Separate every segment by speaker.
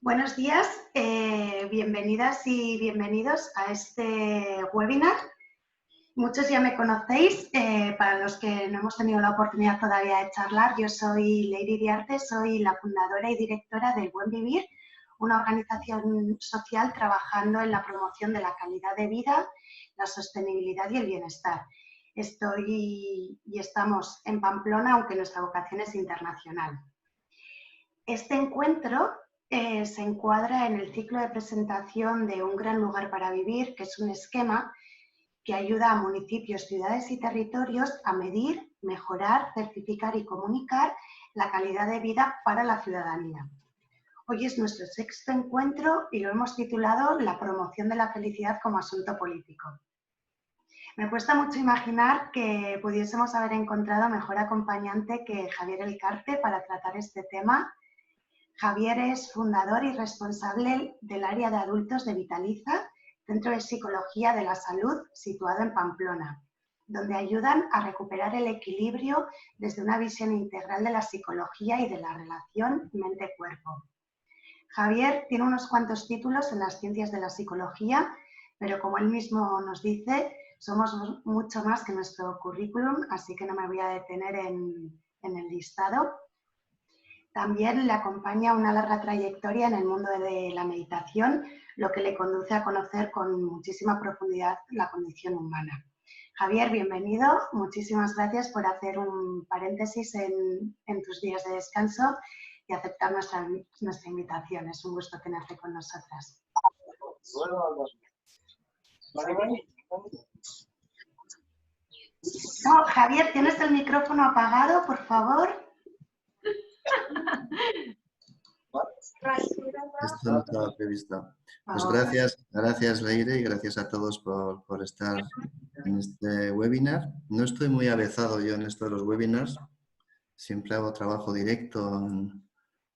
Speaker 1: Buenos días, bienvenidas y bienvenidos a este webinar. Muchos ya me conocéis, para los que no hemos tenido la oportunidad todavía de charlar, yo soy Lady Diarte, soy la fundadora y directora del Buen Vivir, una organización social trabajando en la promoción de la calidad de vida, la sostenibilidad y el bienestar. Estamos en Pamplona, aunque nuestra vocación es internacional. Este encuentro se encuadra en el ciclo de presentación de Un gran lugar para vivir, que es un esquema que ayuda a municipios, ciudades y territorios a medir, mejorar, certificar y comunicar la calidad de vida para la ciudadanía. Hoy es nuestro sexto encuentro y lo hemos titulado La promoción de la felicidad como asunto político. Me cuesta mucho imaginar que pudiésemos haber encontrado mejor acompañante que Javier Elcarte para tratar este tema. Javier es fundador y responsable del área de adultos de Vitaliza, Centro de Psicología de la Salud situado en Pamplona, donde ayudan a recuperar el equilibrio desde una visión integral de la psicología y de la relación mente-cuerpo. Javier tiene unos cuantos títulos en las ciencias de la psicología, pero como él mismo nos dice, somos mucho más que nuestro currículum, así que no me voy a detener en el listado. También le acompaña una larga trayectoria en el mundo de la meditación, lo que le conduce a conocer con muchísima profundidad la condición humana. Javier, bienvenido. Muchísimas gracias por hacer un paréntesis en tus días de descanso y aceptar nuestra invitación. Es un gusto tenerte con nosotras. No, Javier, ¿tienes el micrófono apagado, por favor?
Speaker 2: Esto no estaba previsto. Pues gracias Leire y gracias a todos por estar en este webinar. No estoy muy avezado yo en esto de los webinars. Siempre hago trabajo directo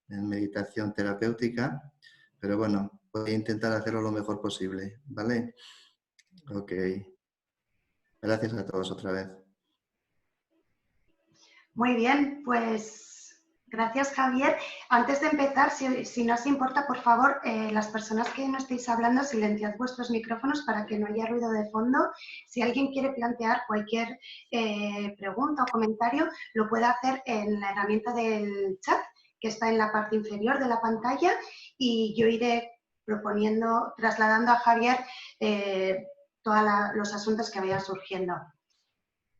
Speaker 2: en meditación terapéutica, pero bueno, voy a intentar hacerlo lo mejor posible, ¿vale? Ok. Gracias a todos otra vez.
Speaker 1: Muy bien, pues gracias, Javier. Antes de empezar, si no os importa, por favor, las personas que no estéis hablando, silenciad vuestros micrófonos para que no haya ruido de fondo. Si alguien quiere plantear cualquier pregunta o comentario, lo puede hacer en la herramienta del chat, que está en la parte inferior de la pantalla, y yo iré trasladando a Javier todos los asuntos que vayan surgiendo.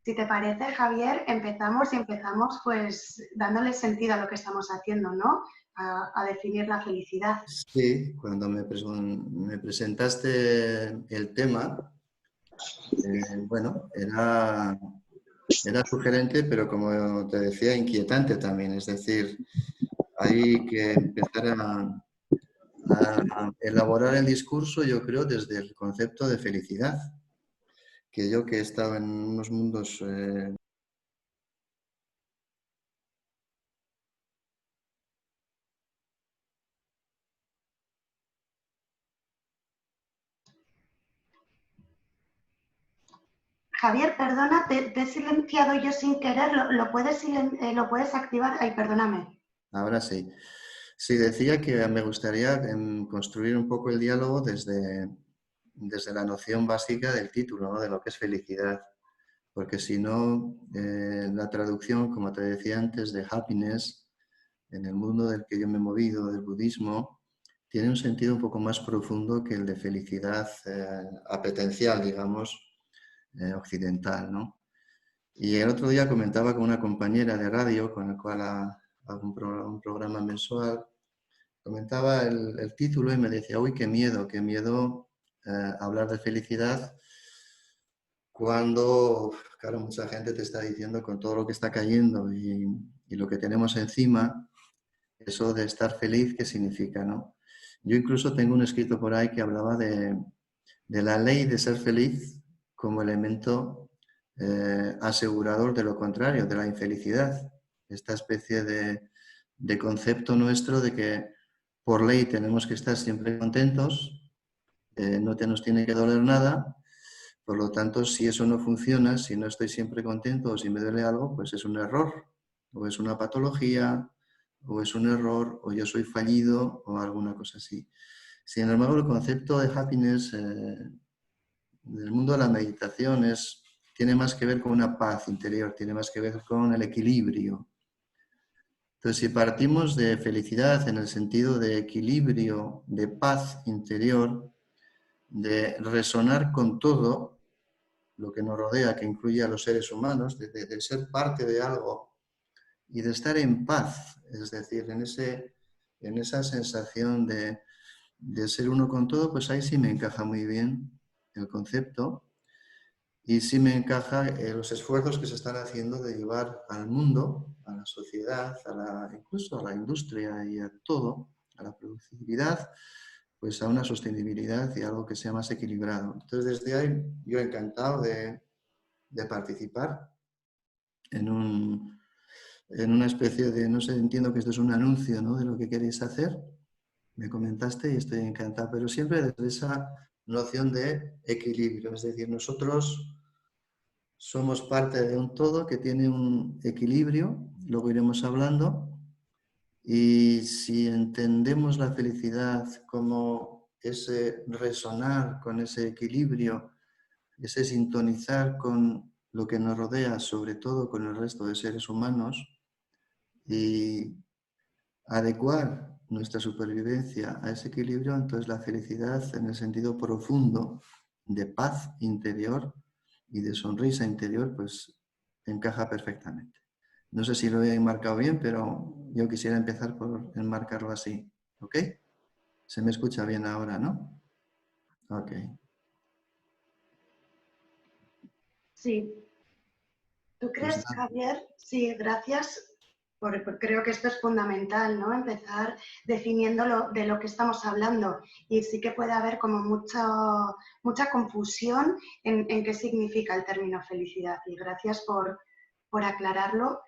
Speaker 1: Si te parece, Javier, empezamos pues dándole sentido a lo que estamos haciendo, ¿no? A definir la felicidad.
Speaker 2: Sí, cuando me presentaste el tema, bueno, era sugerente, pero como te decía, inquietante también. Es decir, hay que empezar a elaborar el discurso, yo creo, desde el concepto de felicidad. Que yo que he estado en unos mundos...
Speaker 1: Javier, perdona, te he silenciado yo sin querer. ¿Lo puedes activar? Ay, perdóname.
Speaker 2: Ahora sí. Sí, decía que me gustaría construir un poco el diálogo desde la noción básica del título, ¿no? De lo que es felicidad. Porque si no, la traducción, como te decía antes, de happiness, en el mundo del que yo me he movido, del budismo, tiene un sentido un poco más profundo que el de felicidad apetencial, digamos, occidental, ¿no? Y el otro día comentaba con una compañera de radio, con la cual hago un programa mensual, comentaba el título y me decía, uy, qué miedo hablar de felicidad cuando, claro, mucha gente te está diciendo con todo lo que está cayendo y lo que tenemos encima, eso de estar feliz, ¿qué significa, no? Yo incluso tengo un escrito por ahí que hablaba de la ley de ser feliz como elemento asegurador de lo contrario, de la infelicidad. Esta especie de concepto nuestro de que por ley tenemos que estar siempre contentos, no nos tiene que doler nada. Por lo tanto, si eso no funciona, si no estoy siempre contento o si me duele algo, pues es un error o es una patología o es un error, o yo soy fallido, o alguna cosa así. Sin embargo, el concepto de happiness del mundo de la meditación tiene más que ver con una paz interior, tiene más que ver con el equilibrio. Entonces, si partimos de felicidad en el sentido de equilibrio, de paz interior, de resonar con todo lo que nos rodea, que incluye a los seres humanos, de ser parte de algo y de estar en paz, es decir, en esa sensación de ser uno con todo, pues ahí sí me encaja muy bien el concepto y sí me encaja los esfuerzos que se están haciendo de llevar al mundo, a la sociedad, incluso a la industria y a todo, a la productividad, pues a una sostenibilidad y algo que sea más equilibrado. Entonces, desde ahí yo encantado de participar en una especie de, no sé, entiendo que esto es un anuncio, ¿no?, de lo que queréis hacer. Me comentaste y estoy encantado, pero siempre desde esa noción de equilibrio. Es decir, nosotros somos parte de un todo que tiene un equilibrio, luego iremos hablando, y si entendemos la felicidad como ese resonar con ese equilibrio, ese sintonizar con lo que nos rodea, sobre todo con el resto de seres humanos, y adecuar nuestra supervivencia a ese equilibrio, entonces la felicidad en el sentido profundo de paz interior y de sonrisa interior, pues encaja perfectamente. No sé si lo he enmarcado bien, pero yo quisiera empezar por enmarcarlo así. ¿Ok? Se me escucha bien ahora, ¿no? Ok.
Speaker 1: Sí. ¿Tú
Speaker 2: Pues
Speaker 1: crees,
Speaker 2: nada.
Speaker 1: Javier? Sí, gracias. Creo que esto es fundamental, ¿no? Empezar definiendo de lo que estamos hablando. Y sí que puede haber como mucha confusión en qué significa el término felicidad. Y gracias por aclararlo.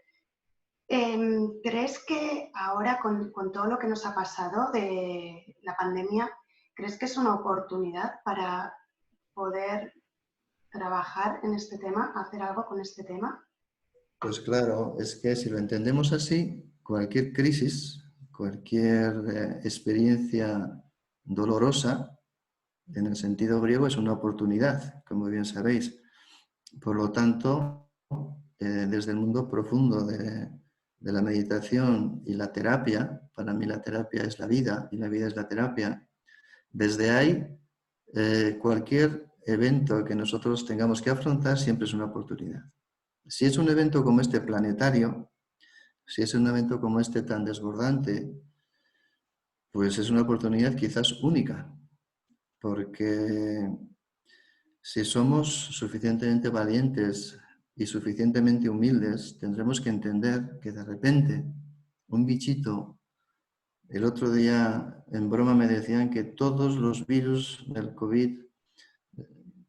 Speaker 1: ¿Crees que ahora, con todo lo que nos ha pasado de la pandemia, crees que es una oportunidad para poder trabajar en este tema, hacer algo con este tema?
Speaker 2: Pues claro, es que si lo entendemos así, cualquier crisis, cualquier experiencia dolorosa, en el sentido griego es una oportunidad, como bien sabéis. Por lo tanto, desde el mundo profundo de la meditación y la terapia, para mí la terapia es la vida y la vida es la terapia, desde ahí cualquier evento que nosotros tengamos que afrontar siempre es una oportunidad. Si es un evento como este planetario, si es un evento como este tan desbordante, pues es una oportunidad quizás única, porque si somos suficientemente valientes y suficientemente humildes, tendremos que entender que de repente un bichito, el otro día en broma me decían que todos los virus del COVID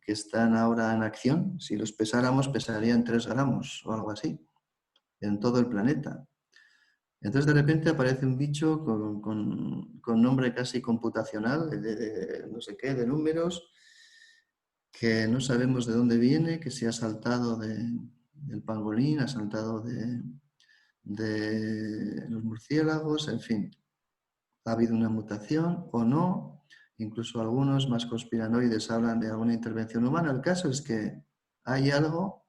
Speaker 2: que están ahora en acción, si los pesáramos, pesarían 3 gramos o algo así, en todo el planeta. Entonces de repente aparece un bicho con nombre casi computacional, de no sé qué, de números, que no sabemos de dónde viene, que se ha saltado del pangolín, ha saltado de los murciélagos, en fin. Ha habido una mutación o no, incluso algunos más conspiranoides hablan de alguna intervención humana. El caso es que hay algo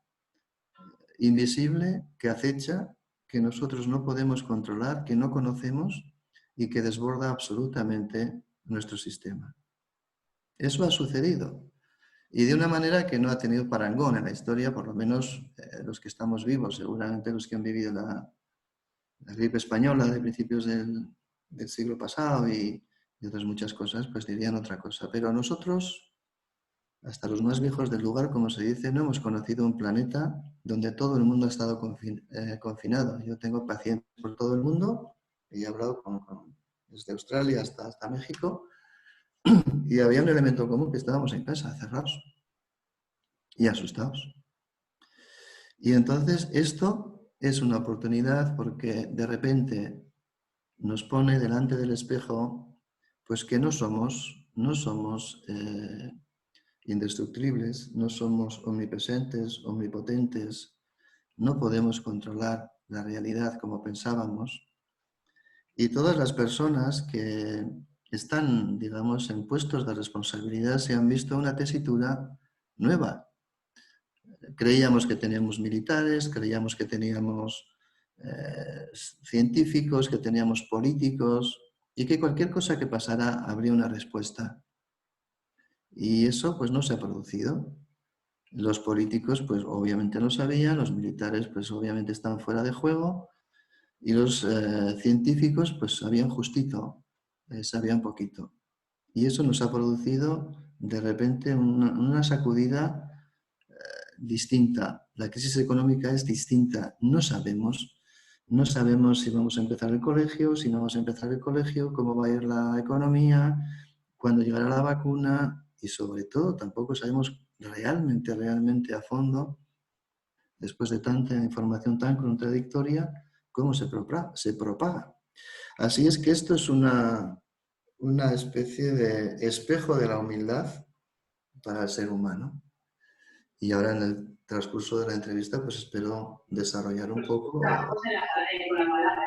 Speaker 2: invisible que acecha, que nosotros no podemos controlar, que no conocemos y que desborda absolutamente nuestro sistema. Eso ha sucedido. Y de una manera que no ha tenido parangón en la historia, por lo menos los que estamos vivos, seguramente los que han vivido la gripe española de principios del siglo pasado y otras muchas cosas, pues dirían otra cosa. Pero nosotros, hasta los más viejos del lugar, como se dice, no hemos conocido un planeta donde todo el mundo ha estado confinado. Yo tengo pacientes por todo el mundo y he hablado desde Australia hasta México y había un elemento común, que estábamos en casa, cerrados y asustados. Y entonces esto es una oportunidad porque de repente nos pone delante del espejo pues que no somos indestructibles, no somos omnipresentes, omnipotentes, no podemos controlar la realidad como pensábamos Y todas las personas que están, digamos, en puestos de responsabilidad se han visto una tesitura nueva. Creíamos que teníamos militares, creíamos que teníamos científicos, que teníamos políticos y que cualquier cosa que pasara habría una respuesta. Y eso pues no se ha producido. Los políticos pues obviamente lo sabían, los militares pues obviamente estaban fuera de juego y los científicos pues sabían justito, sabían poquito. Y eso nos ha producido de repente una sacudida distinta. La crisis económica es distinta. No sabemos si vamos a empezar el colegio, si no vamos a empezar el colegio, cómo va a ir la economía, cuándo llegará la vacuna y sobre todo tampoco sabemos realmente a fondo, después de tanta información tan contradictoria, cómo se propaga. Así es que esto es una especie de espejo de la humildad para el ser humano. Y ahora en el transcurso de la entrevista pues espero desarrollar un poco.
Speaker 3: Trabajamos en la sala de con la palabra,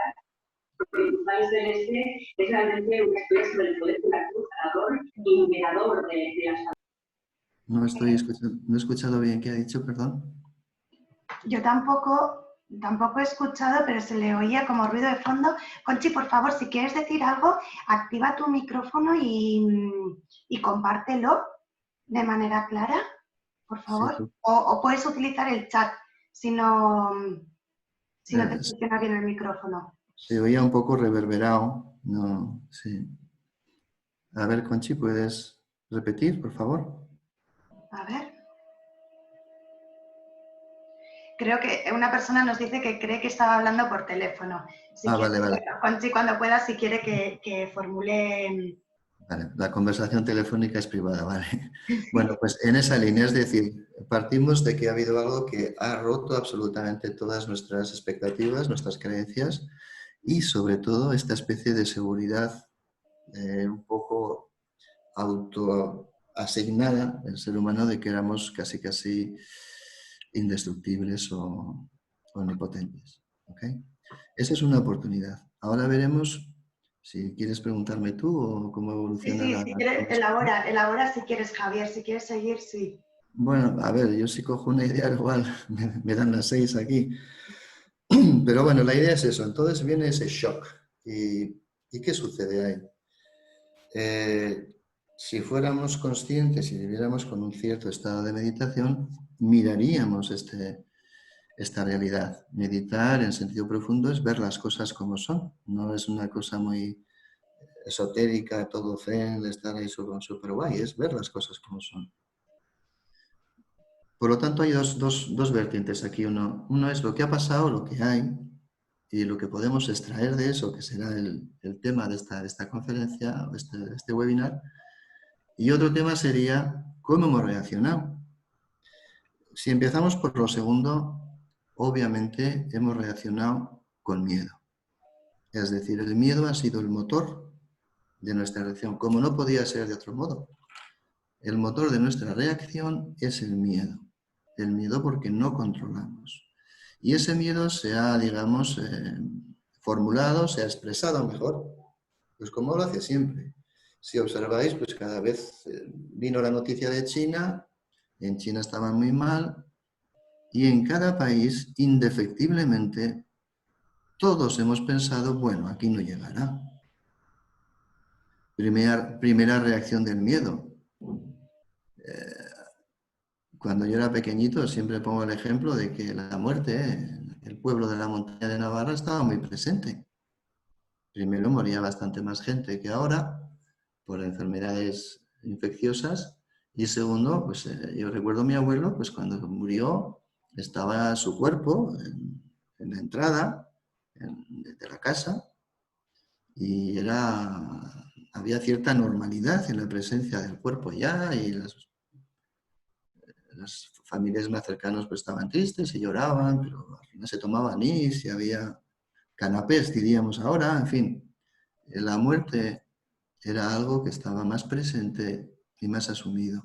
Speaker 3: porque González Celeste es realmente un expreso del poder ganador y mediador de la salud.
Speaker 2: No he escuchado bien qué ha dicho, perdón.
Speaker 1: Yo tampoco he escuchado, pero se le oía como ruido de fondo. Conchi, por favor, si quieres decir algo, activa tu micrófono y compártelo de manera clara, por favor.
Speaker 2: Sí,
Speaker 1: O puedes utilizar el chat si no te funciona bien el micrófono.
Speaker 2: se oía un poco reverberado. No, sí. A ver, Conchi, ¿puedes repetir, por favor?
Speaker 1: A ver. Creo que una persona nos dice que cree que estaba hablando por teléfono. Si
Speaker 2: Vale.
Speaker 1: Conchi, cuando pueda, si quiere que formule...
Speaker 2: Vale, la conversación telefónica es privada, vale. Bueno, pues en esa línea, es decir, partimos de que ha habido algo que ha roto absolutamente todas nuestras expectativas, nuestras creencias y sobre todo esta especie de seguridad un poco autoasignada del ser humano de que éramos casi indestructibles o omnipotentes. ¿Okay? Esa es una oportunidad. Ahora veremos si quieres preguntarme tú o cómo evoluciona
Speaker 1: Sí,
Speaker 2: la
Speaker 1: si quieres,
Speaker 2: conversación.
Speaker 1: elabora si quieres, Javier. Si quieres seguir, sí.
Speaker 2: Bueno, a ver, yo si cojo una idea igual me dan las 6 aquí. Pero bueno, la idea es eso. Entonces viene ese shock. ¿Y qué sucede ahí? Si fuéramos conscientes y viviéramos con un cierto estado de meditación, miraríamos esta realidad. Meditar en sentido profundo es ver las cosas como son. No es una cosa muy esotérica, todo zen, de estar ahí súper guay. Es ver las cosas como son. Por lo tanto, hay dos vertientes aquí. Uno es lo que ha pasado, lo que hay, y lo que podemos extraer de eso, que será el tema de esta conferencia, este webinar. Y otro tema sería cómo hemos reaccionado. Si empezamos por lo segundo, obviamente hemos reaccionado con miedo. Es decir, el miedo ha sido el motor de nuestra reacción, como no podía ser de otro modo. El motor de nuestra reacción es el miedo porque no controlamos. Y ese miedo se ha, digamos, formulado, se ha expresado mejor, pues como lo hace siempre. Si observáis, pues cada vez vino la noticia de China, en China estaban muy mal, y en cada país, indefectiblemente, todos hemos pensado, bueno, aquí no llegará. Primera reacción del miedo. Cuando yo era pequeñito siempre pongo el ejemplo de que la muerte, el pueblo de la montaña de Navarra estaba muy presente. Primero moría bastante más gente que ahora por enfermedades infecciosas y segundo, pues yo recuerdo a mi abuelo, pues cuando murió estaba su cuerpo en la entrada de la casa y había cierta normalidad en la presencia del cuerpo ya y las familias más cercanas pues estaban tristes y lloraban, pero al final se tomaba anís y había canapés, diríamos ahora, en fin. La muerte era algo que estaba más presente y más asumido.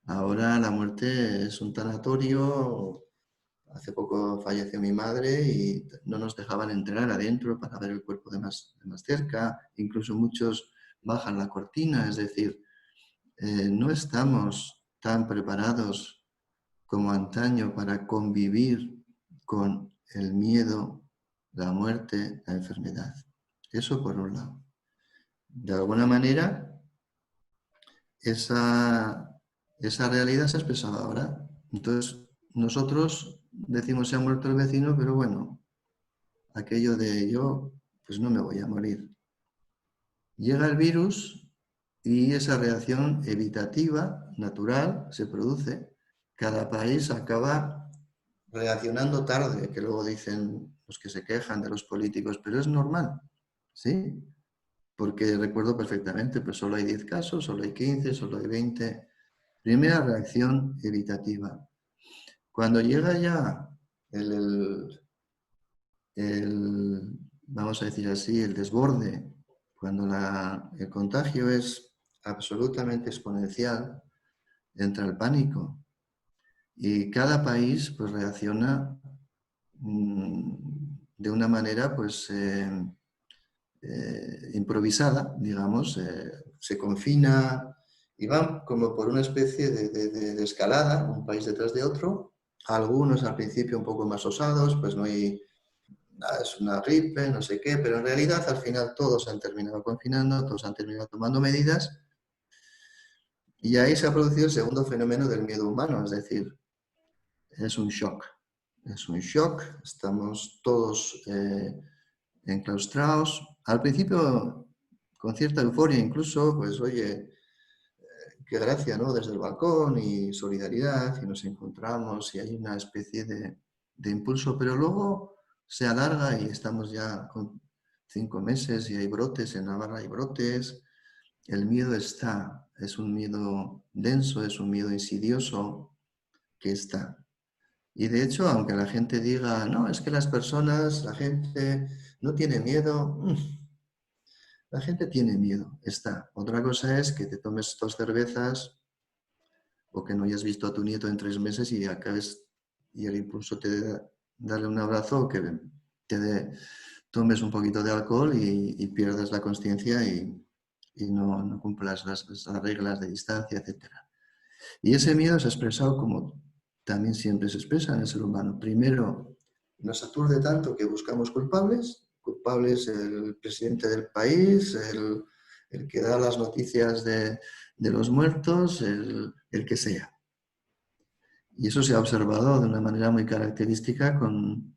Speaker 2: Ahora la muerte es un tanatorio, hace poco falleció mi madre y no nos dejaban entrar adentro para ver el cuerpo de más cerca. Incluso muchos bajan la cortina, es decir, no estamos tan preparados como antaño para convivir con el miedo, la muerte, la enfermedad. Eso por un lado. De alguna manera, esa realidad se ha expresado ahora. Entonces, nosotros decimos se ha muerto el vecino, pero bueno, aquello de yo, pues no me voy a morir. Llega el virus y esa reacción evitativa, natural, se produce. Cada país acaba reaccionando tarde, que luego dicen los que se quejan de los políticos, pero es normal, ¿sí? Porque recuerdo perfectamente, pues solo hay 10 casos, solo hay 15, solo hay 20. Primera reacción evitativa. Cuando llega ya vamos a decir así, el desborde, cuando el contagio es absolutamente exponencial, entra el pánico. Y cada país pues reacciona de una manera pues improvisada, digamos, se confina y van como por una especie de escalada, un país detrás de otro. Algunos al principio un poco más osados, pues no hay nada, es una gripe, no sé qué, pero en realidad al final todos han terminado confinando, todos han terminado tomando medidas y ahí se ha producido el segundo fenómeno del miedo humano, es decir, es un shock. Es un shock, estamos todos enclaustrados. Al principio, con cierta euforia incluso, pues oye, qué gracia, ¿no? Desde el balcón y solidaridad y nos encontramos y hay una especie de impulso, pero luego se alarga y estamos ya con 5 meses y hay brotes, en Navarra hay brotes. El miedo está, es un miedo denso, es un miedo insidioso que está. Y de hecho, aunque la gente diga, no, es que la gente no tiene miedo, la gente tiene miedo, está. Otra cosa es que te tomes 2 cervezas o que no hayas visto a tu nieto en 3 meses y acabes y el impulso te dé darle un abrazo o que tomes un poquito de alcohol y pierdas la consciencia y no cumplas las reglas de distancia, etc. Y ese miedo se ha expresado como también siempre se expresa en el ser humano. Primero, nos aturde tanto que buscamos culpables el presidente del país, el que da las noticias de los muertos, el que sea. Y eso se ha observado de una manera muy característica con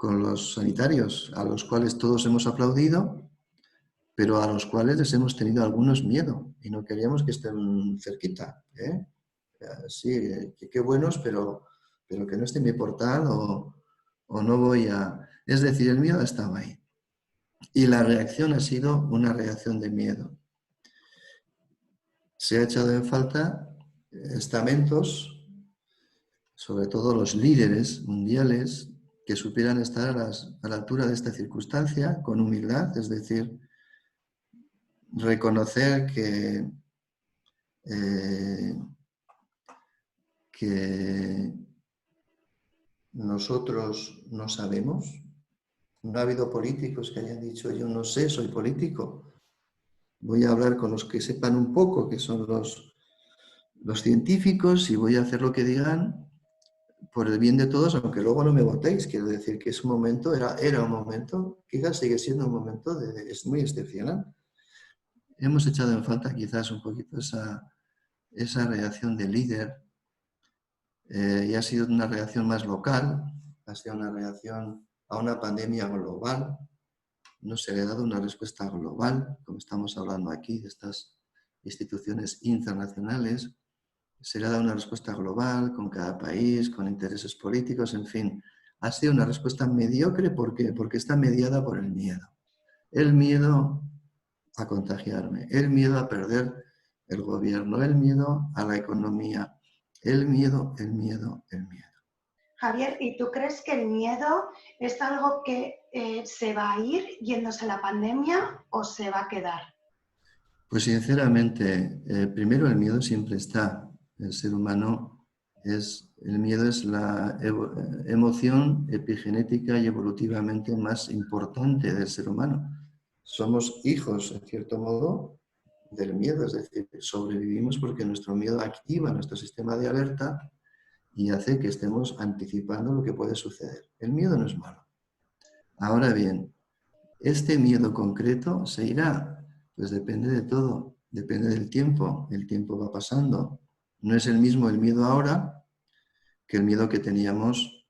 Speaker 2: los sanitarios, a los cuales todos hemos aplaudido, pero a los cuales les hemos tenido algunos miedo y no queríamos que estén cerquita. Sí, qué buenos, pero que no esté en mi portal o no voy a... Es decir, el miedo estaba ahí. Y la reacción ha sido una reacción de miedo. Se ha echado en falta estamentos, sobre todo los líderes mundiales, que supieran estar a la altura de esta circunstancia con humildad, es decir, reconocer que nosotros no sabemos. No ha habido políticos que hayan dicho yo no sé, soy político. Voy a hablar con los que sepan un poco, que son los científicos, y voy a hacer lo que digan por el bien de todos, aunque luego no me votéis. Quiero decir que es un momento, era un momento, quizás sigue siendo un momento es muy excepcional. Hemos echado en falta quizás un poquito esa reacción de líder y ha sido una reacción más local, ha sido una reacción a una pandemia global. No se le ha dado una respuesta global, como estamos hablando aquí de estas instituciones internacionales. Se le ha dado una respuesta global con cada país, con intereses políticos, en fin. Ha sido una respuesta mediocre, ¿por qué? Porque está mediada por el miedo. El miedo a contagiarme, el miedo a perder el gobierno, el miedo a la economía, el miedo, el miedo, el miedo.
Speaker 1: Javier, ¿y tú crees que el miedo es algo que se va a ir yéndose la pandemia o se va a quedar?
Speaker 2: Pues sinceramente, primero el miedo siempre está. El ser humano El miedo es la emoción epigenética y evolutivamente más importante del ser humano. Somos hijos, en cierto modo, del miedo, es decir, sobrevivimos porque nuestro miedo activa nuestro sistema de alerta y hace que estemos anticipando lo que puede suceder. El miedo no es malo. Ahora bien, este miedo concreto se irá, pues depende de todo, depende del tiempo. El tiempo va pasando. No es el mismo el miedo ahora que el miedo que teníamos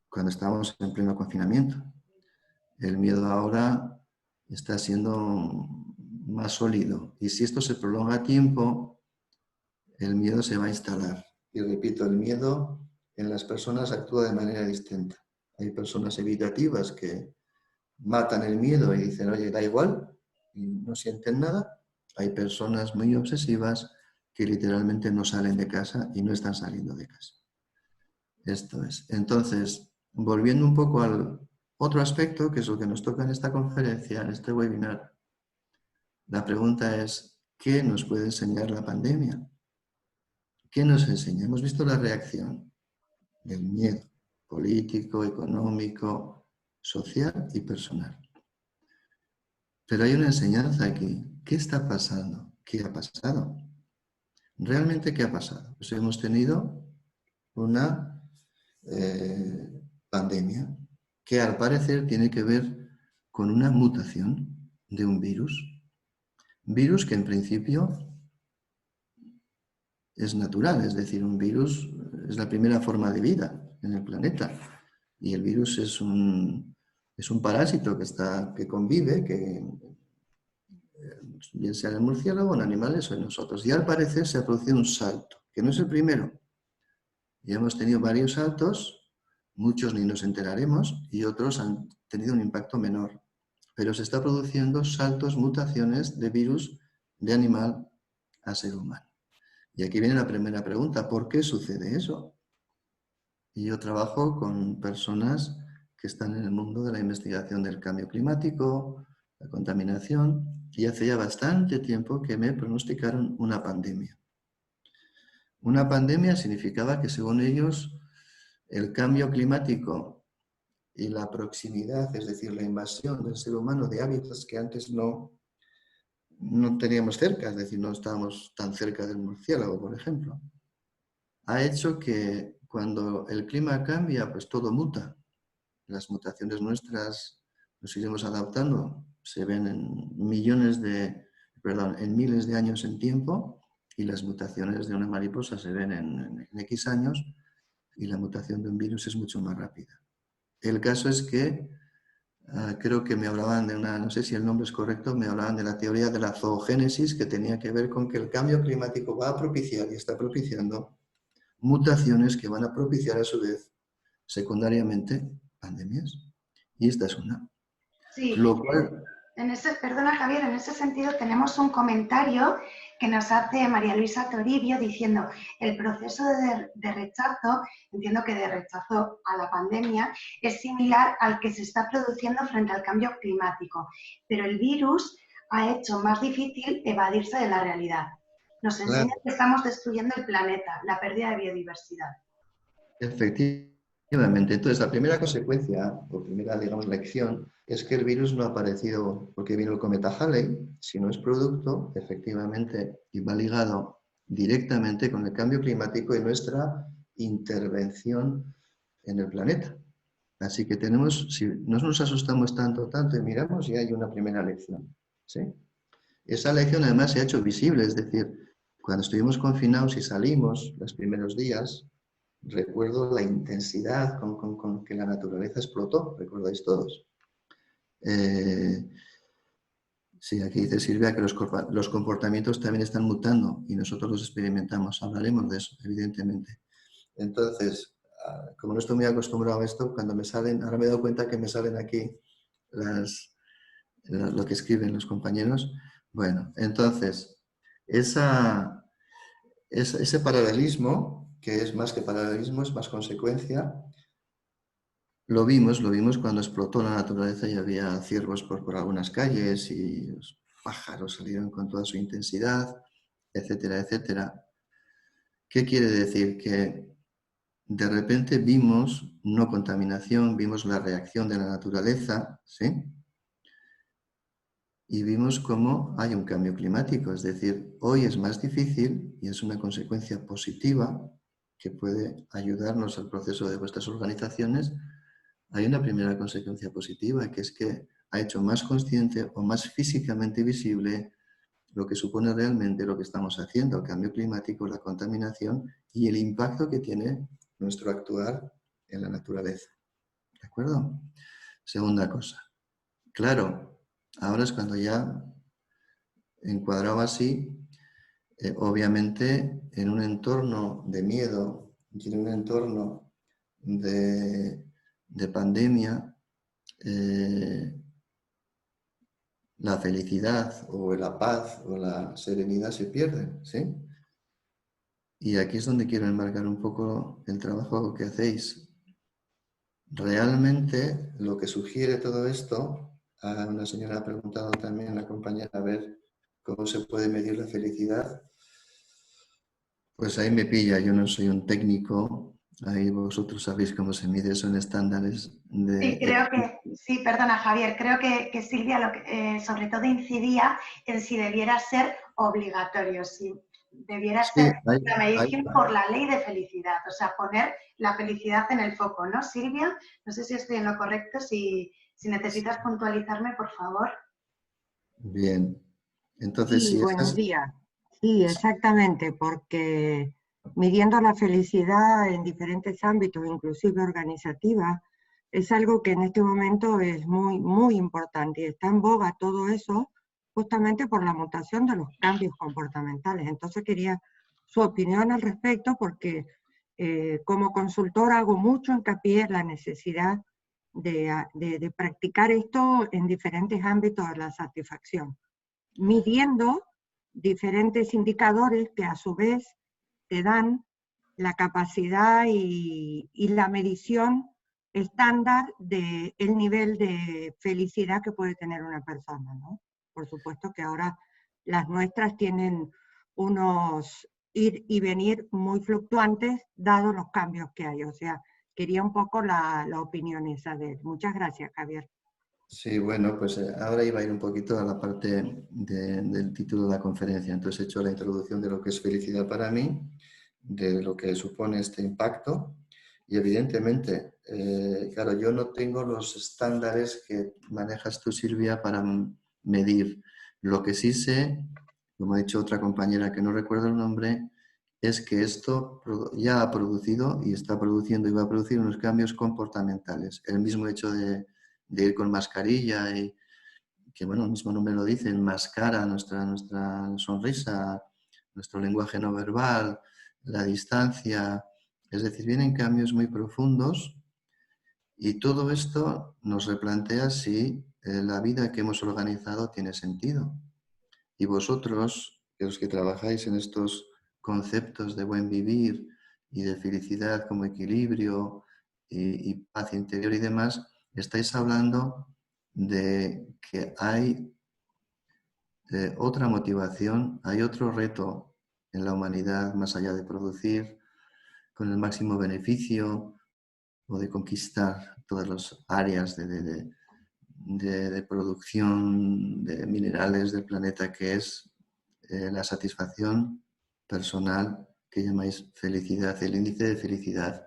Speaker 2: cuando estábamos en pleno confinamiento. El miedo ahora está siendo más sólido y si esto se prolonga a tiempo, el miedo se va a instalar. Y repito, el miedo en las personas actúa de manera distinta. Hay personas evitativas que matan el miedo y dicen, oye, da igual, y no sienten nada. Hay personas muy obsesivas que literalmente no salen de casa y no están saliendo de casa. Esto es. Entonces, volviendo un poco al otro aspecto, que es lo que nos toca en esta conferencia, en este webinar, la pregunta es, ¿qué nos puede enseñar la pandemia? ¿Qué nos enseña? Hemos visto la reacción del miedo político, económico, social y personal. Pero hay una enseñanza aquí. ¿Qué está pasando? ¿Qué ha pasado? ¿Realmente qué ha pasado? Pues hemos tenido una pandemia que al parecer tiene que ver con una mutación de un virus. Virus que en principio es natural, es decir, un virus es la primera forma de vida en el planeta. Y el virus es un parásito que convive, que bien sea en el murciélago, en animales o en nosotros. Y al parecer se ha producido un salto, que no es el primero. Ya hemos tenido varios saltos, muchos ni nos enteraremos y otros han tenido un impacto menor. Pero se está produciendo saltos, mutaciones de virus de animal a ser humano. Y aquí viene la primera pregunta, ¿por qué sucede eso? Y yo trabajo con personas que están en el mundo de la investigación del cambio climático, la contaminación, y hace ya bastante tiempo que me pronosticaron una pandemia. Una pandemia significaba que, según ellos, el cambio climático y la proximidad, es decir, la invasión del ser humano de hábitats que antes no teníamos cerca, es decir, no estábamos tan cerca del murciélago, por ejemplo, ha hecho que cuando el clima cambia, pues todo muta. Las mutaciones nuestras nos iremos adaptando, se ven en miles de años en tiempo, y las mutaciones de una mariposa se ven en X años, y la mutación de un virus es mucho más rápida. El caso es que creo que me hablaban de no sé si el nombre es correcto, me hablaban de la teoría de la zoogénesis, que tenía que ver con que el cambio climático va a propiciar y está propiciando mutaciones que van a propiciar a su vez, secundariamente, pandemias. Y esta es una.
Speaker 1: Sí,
Speaker 2: Lo cual...
Speaker 1: perdona Javier, en ese sentido tenemos un comentario que nos hace María Luisa Toribio diciendo el proceso de rechazo, entiendo que de rechazo a la pandemia, es similar al que se está produciendo frente al cambio climático, pero el virus ha hecho más difícil evadirse de la realidad. Nos enseña que estamos destruyendo el planeta, la pérdida de biodiversidad.
Speaker 2: Efectivamente. Entonces, la primera consecuencia, o primera, digamos, lección, es que el virus no ha aparecido porque vino el cometa Halley, sino es producto, efectivamente, y va ligado directamente con el cambio climático y nuestra intervención en el planeta. Así que si no nos asustamos tanto y miramos, ya hay una primera lección, ¿sí? Esa lección además se ha hecho visible, es decir, cuando estuvimos confinados y salimos los primeros días, recuerdo la intensidad con que la naturaleza explotó, recordáis todos. Sí, aquí dice Silvia que los comportamientos también están mutando y nosotros los experimentamos. Hablaremos de eso, evidentemente. Entonces, como no estoy muy acostumbrado a esto, cuando me salen, ahora me he dado cuenta que me salen aquí lo que escriben los compañeros. Bueno, entonces, ese paralelismo, que es más que paralelismo, es más consecuencia, lo vimos cuando explotó la naturaleza y había ciervos por algunas calles y los pájaros salieron con toda su intensidad, etcétera, etcétera. ¿Qué quiere decir? Que de repente vimos no contaminación, vimos la reacción de la naturaleza, ¿sí? Y vimos cómo hay un cambio climático, es decir, hoy es más difícil y es una consecuencia positiva que puede ayudarnos al proceso de vuestras organizaciones. Hay una primera consecuencia positiva, que es que ha hecho más consciente o más físicamente visible lo que supone realmente lo que estamos haciendo, el cambio climático, la contaminación y el impacto que tiene nuestro actuar en la naturaleza. ¿De acuerdo? Segunda cosa. Claro, ahora es cuando ya encuadrado así, obviamente en un entorno de miedo y en un entorno de pandemia, la felicidad o la paz o la serenidad se pierden, ¿sí? Y aquí es donde quiero enmarcar un poco el trabajo que hacéis. Realmente lo que sugiere todo esto, una señora ha preguntado también, la compañera, a ver cómo se puede medir la felicidad. Pues ahí me pilla, yo no soy un técnico, ahí vosotros sabéis cómo se mide, son estándares
Speaker 1: Sí,
Speaker 2: de...
Speaker 1: creo que, sí, perdona Javier, creo que Silvia sobre todo incidía en si debiera ser obligatorio, si debiera
Speaker 2: Sí,
Speaker 1: ser la medición por la ley de felicidad, o sea, poner la felicidad en el foco, ¿no, Silvia? No sé si estoy en lo correcto, si necesitas puntualizarme, por favor.
Speaker 2: bien. Entonces,
Speaker 4: Sí,
Speaker 2: si
Speaker 4: buenos
Speaker 2: estás...
Speaker 4: días. Sí, exactamente, porque midiendo la felicidad en diferentes ámbitos, inclusive organizativa, es algo que en este momento es muy, muy importante y está en boga todo eso justamente por la mutación de los cambios comportamentales. Entonces quería su opinión al respecto porque como consultor hago mucho hincapié en la necesidad de practicar esto en diferentes ámbitos de la satisfacción, midiendo diferentes indicadores que a su vez te dan la capacidad y la medición estándar del nivel de felicidad que puede tener una persona, ¿no? Por supuesto que ahora las nuestras tienen unos ir y venir muy fluctuantes, dados los cambios que hay. O sea, quería un poco la opinión esa de él. Muchas gracias, Javier.
Speaker 2: Sí, bueno, pues ahora iba a ir un poquito a la parte del título de la conferencia. Entonces he hecho la introducción de lo que es felicidad para mí, de lo que supone este impacto y evidentemente, claro, yo no tengo los estándares que manejas tú, Silvia, para medir. Lo que sí sé, como ha dicho otra compañera que no recuerdo el nombre, es que esto ya ha producido y está produciendo y va a producir unos cambios comportamentales. El mismo hecho de ir con mascarilla y que, bueno, el mismo nombre lo dice, enmascara nuestra sonrisa, nuestro lenguaje no verbal, la distancia, es decir, vienen cambios muy profundos y todo esto nos replantea si la vida que hemos organizado tiene sentido. Y vosotros, los que trabajáis en estos conceptos de buen vivir y de felicidad como equilibrio y paz interior y demás, estáis hablando de que hay otra motivación, hay otro reto en la humanidad más allá de producir con el máximo beneficio o de conquistar todas las áreas de producción de minerales del planeta, que es la satisfacción personal que llamáis felicidad, el índice de felicidad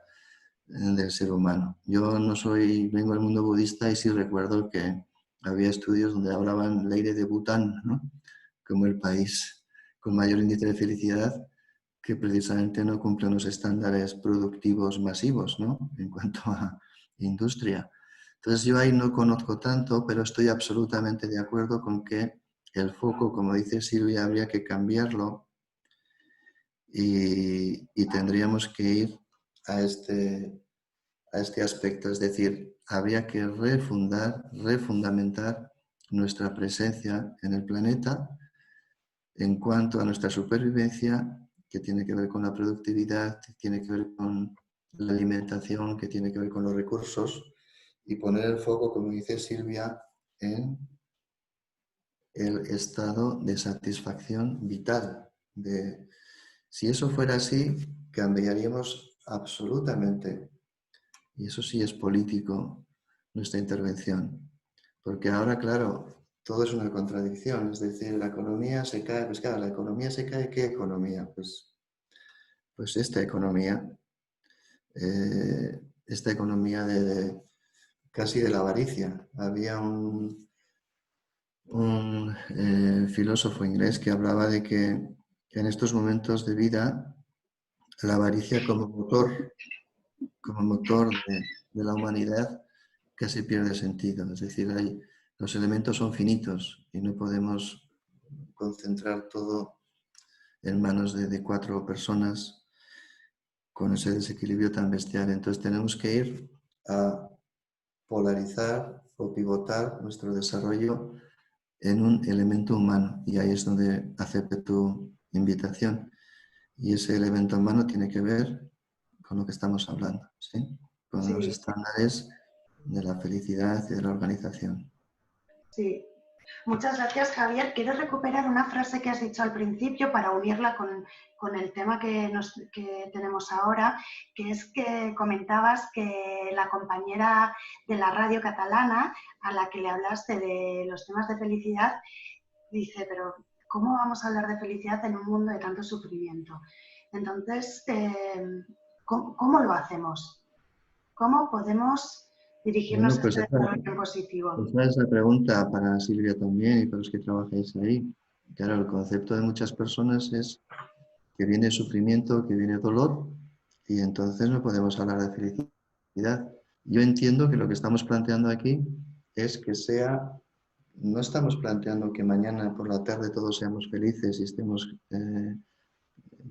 Speaker 2: del ser humano. Yo no soy, vengo del mundo budista y sí recuerdo que había estudios donde hablaban Leire de Bután, ¿no? Como el país con mayor índice de felicidad, que precisamente no cumple unos estándares productivos masivos, ¿no? En cuanto a industria. Entonces yo ahí no conozco tanto, pero estoy absolutamente de acuerdo con que el foco, como dice Silvia, habría que cambiarlo y tendríamos que ir a este aspecto, es decir, habría que refundamentar nuestra presencia en el planeta en cuanto a nuestra supervivencia, que tiene que ver con la productividad, que tiene que ver con la alimentación, que tiene que ver con los recursos, y poner el foco, como dice Silvia, en el estado de satisfacción vital. Si eso fuera así, cambiaríamos absolutamente, y eso sí es político, nuestra intervención. Porque ahora, claro, todo es una contradicción, es decir, la economía se cae, pues claro, la economía se cae, ¿qué economía? Pues esta economía, casi de la avaricia. Había un filósofo inglés que hablaba de que en estos momentos de vida la avaricia como motor de la humanidad casi pierde sentido. Es decir, los elementos son finitos y no podemos concentrar todo en manos de 4 personas con ese desequilibrio tan bestial. Entonces tenemos que ir a polarizar o pivotar nuestro desarrollo en un elemento humano, y ahí es donde acepto tu invitación. Y ese elemento humano tiene que ver con lo que estamos hablando, ¿sí? Con los
Speaker 1: Sí,
Speaker 2: estándares de la felicidad y de la organización.
Speaker 1: sí. Muchas gracias, Javier. Quiero recuperar una frase que has dicho al principio para unirla con el tema que tenemos ahora, que es que comentabas que la compañera de la radio catalana a la que le hablaste de los temas de felicidad, dice, pero ¿cómo vamos a hablar de felicidad en un mundo de tanto sufrimiento? Entonces, ¿cómo lo hacemos? ¿Cómo podemos dirigirnos
Speaker 2: Bueno,
Speaker 1: a
Speaker 2: pues
Speaker 1: este desarrollo en positivo?
Speaker 2: esa es la pregunta para Silvia también y para los que trabajáis ahí. Claro, el concepto de muchas personas es que viene sufrimiento, que viene dolor, y entonces no podemos hablar de felicidad. Yo entiendo que lo que estamos planteando aquí es que no estamos planteando que mañana por la tarde todos seamos felices y estemos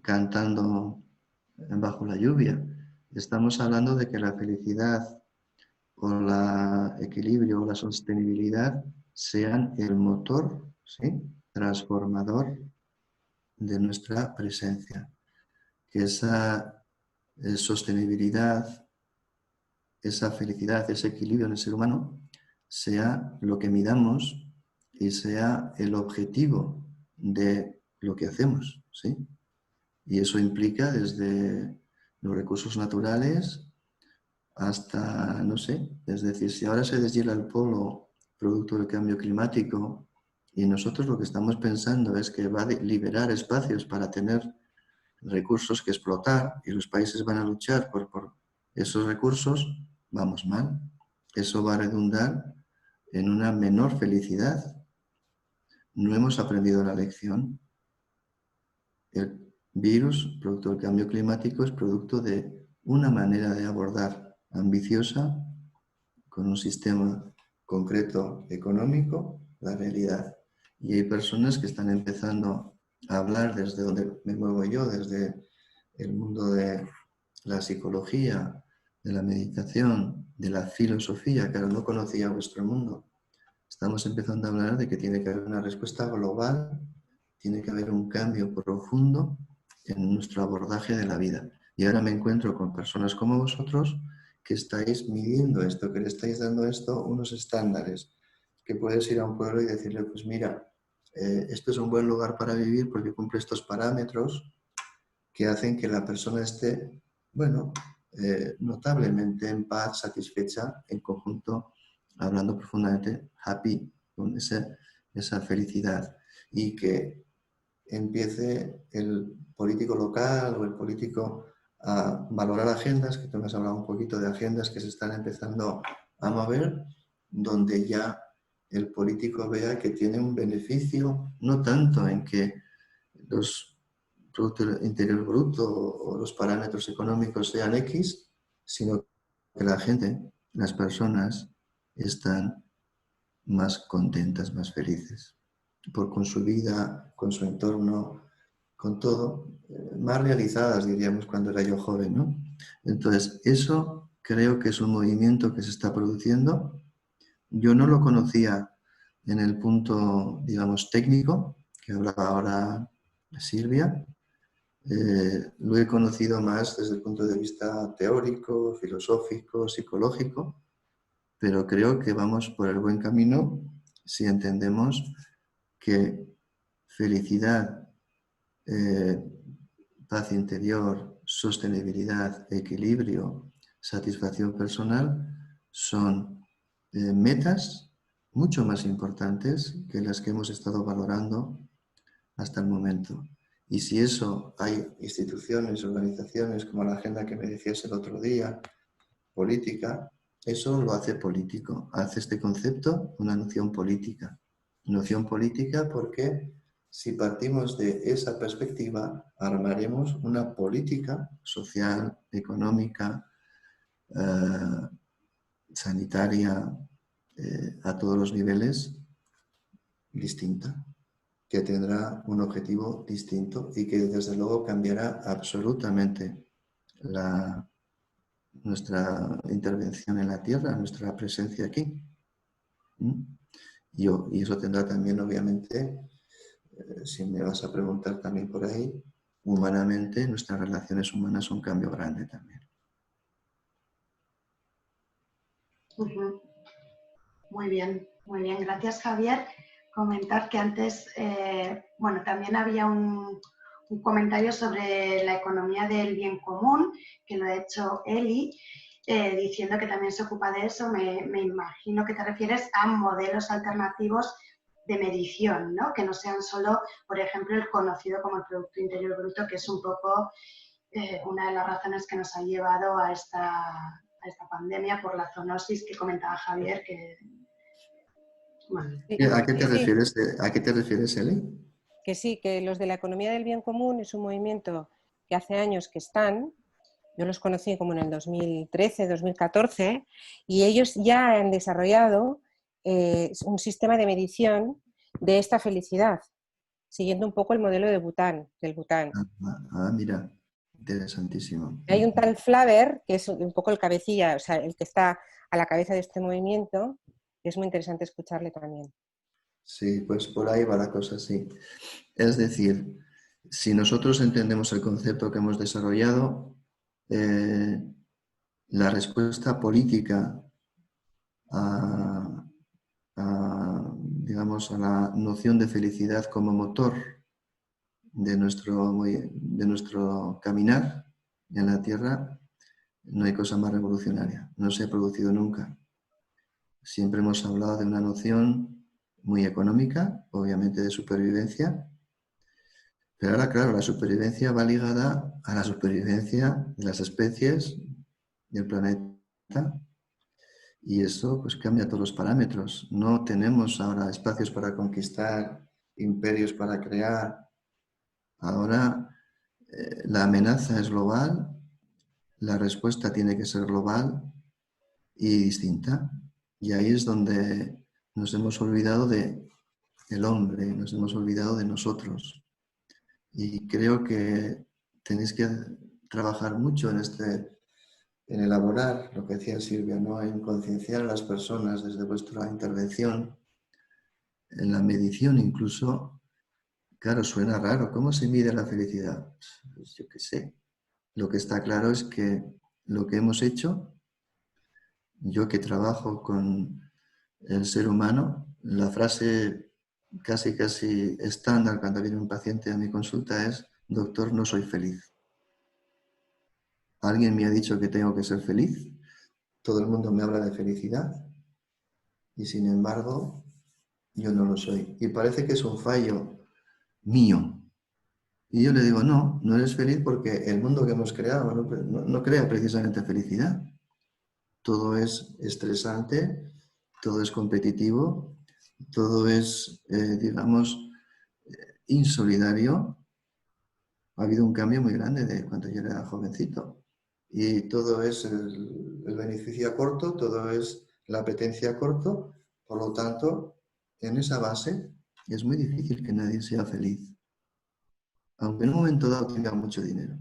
Speaker 2: cantando bajo la lluvia. Estamos hablando de que la felicidad o el equilibrio o la sostenibilidad sean el motor, ¿sí?, transformador de nuestra presencia. Que esa sostenibilidad, esa felicidad, ese equilibrio en el ser humano sea lo que midamos y sea el objetivo de lo que hacemos, ¿sí? Y eso implica desde los recursos naturales hasta, no sé, es decir, si ahora se deshiela el polo producto del cambio climático y nosotros lo que estamos pensando es que va a liberar espacios para tener recursos que explotar y los países van a luchar por esos recursos, vamos mal. Eso va a redundar en una menor felicidad. No hemos aprendido la lección. El virus, producto del cambio climático, es producto de una manera de abordar ambiciosa, con un sistema concreto económico, la realidad. Y hay personas que están empezando a hablar desde donde me muevo yo, desde el mundo de la psicología, de la meditación, de la filosofía, que ahora no conocía vuestro mundo. Estamos empezando a hablar de que tiene que haber una respuesta global, tiene que haber un cambio profundo en nuestro abordaje de la vida. Y ahora me encuentro con personas como vosotros que estáis midiendo esto, que le estáis dando esto unos estándares, que puedes ir a un pueblo y decirle, pues mira, esto es un buen lugar para vivir porque cumple estos parámetros que hacen que la persona esté, bueno, notablemente en paz, satisfecha, en conjunto, hablando profundamente, happy, con esa felicidad. Y que empiece el político local o el político a valorar agendas, que tú me has hablado un poquito de agendas que se están empezando a mover, donde ya el político vea que tiene un beneficio, no tanto en que los Producto Interior Bruto o los parámetros económicos sean X, sino que la gente, las personas, están más contentas, más felices, con su vida, con su entorno, con todo, más realizadas, diríamos, cuando era yo joven, ¿no? Entonces, eso creo que es un movimiento que se está produciendo. Yo no lo conocía en el punto, digamos, técnico, que hablaba ahora Silvia. Lo he conocido más desde el punto de vista teórico, filosófico, psicológico, pero creo que vamos por el buen camino si entendemos que felicidad paz interior, sostenibilidad, equilibrio, satisfacción personal, son metas mucho más importantes que las que hemos estado valorando hasta el momento. Y si eso hay instituciones, organizaciones como la agenda que me decías el otro día, política, eso lo hace político, hace este concepto una noción política. Noción política porque si partimos de esa perspectiva, armaremos una política social, económica, sanitaria, a todos los niveles, distinta, que tendrá un objetivo distinto y que desde luego cambiará absolutamente nuestra intervención en la Tierra, nuestra presencia aquí. Y eso tendrá también, obviamente, si me vas a preguntar también por ahí, humanamente, nuestras relaciones humanas son un cambio grande también.
Speaker 1: Muy bien, muy bien. Gracias, Javier. Comentar que antes, bueno, también había un comentario sobre la economía del bien común, que lo ha hecho Eli, diciendo que también se ocupa de eso. Me imagino que te refieres a modelos alternativos de medición, ¿no? Que no sean solo, por ejemplo, el conocido como el Producto Interior Bruto, que es un poco una de las razones que nos ha llevado a esta pandemia por la zoonosis que comentaba Javier. Bueno.
Speaker 2: ¿A qué te refieres, Eli?
Speaker 5: Que sí, que los de la economía del bien común es un movimiento que hace años que están. Yo los conocí como en el 2013, 2014, y ellos ya han desarrollado un sistema de medición de esta felicidad, siguiendo un poco el modelo de Bután, del Bután.
Speaker 2: Mira, interesantísimo.
Speaker 5: Hay un tal Flaver, que es un poco el cabecilla, o sea, el que está a la cabeza de este movimiento, y es muy interesante escucharle también.
Speaker 2: Sí, pues por ahí va la cosa, sí. Es decir, si nosotros entendemos el concepto que hemos desarrollado, la respuesta política digamos, a la noción de felicidad como motor de nuestro caminar en la Tierra, no hay cosa más revolucionaria, no se ha producido nunca. Siempre hemos hablado de una noción muy económica, obviamente de supervivencia, pero ahora, claro, la supervivencia va ligada a la supervivencia de las especies del planeta y eso pues cambia todos los parámetros. No tenemos ahora espacios para conquistar, imperios para crear. Ahora la amenaza es global, la respuesta tiene que ser global y distinta. Y ahí es donde nos hemos olvidado del hombre, nos hemos olvidado de nosotros. Y creo que tenéis que trabajar mucho en elaborar lo que decía Silvia, ¿no? En concienciar a las personas desde vuestra intervención, en la medición incluso. Claro, suena raro. ¿Cómo se mide la felicidad? Pues yo qué sé. Lo que está claro es que lo que hemos hecho, yo que trabajo con el ser humano, la frase casi estándar cuando viene un paciente a mi consulta es: doctor, no soy feliz. ¿Alguien me ha dicho que tengo que ser feliz? Todo el mundo me habla de felicidad y sin embargo yo no lo soy. Y parece que es un fallo mío. Y yo le digo, no eres feliz porque el mundo que hemos creado no crea precisamente felicidad. Todo es estresante, todo es competitivo, todo es, digamos, insolidario. Ha habido un cambio muy grande de cuando yo era jovencito. Y todo es el beneficio a corto, todo es la apetencia a corto. Por lo tanto, en esa base es muy difícil que nadie sea feliz, aunque en un momento dado tenga mucho dinero.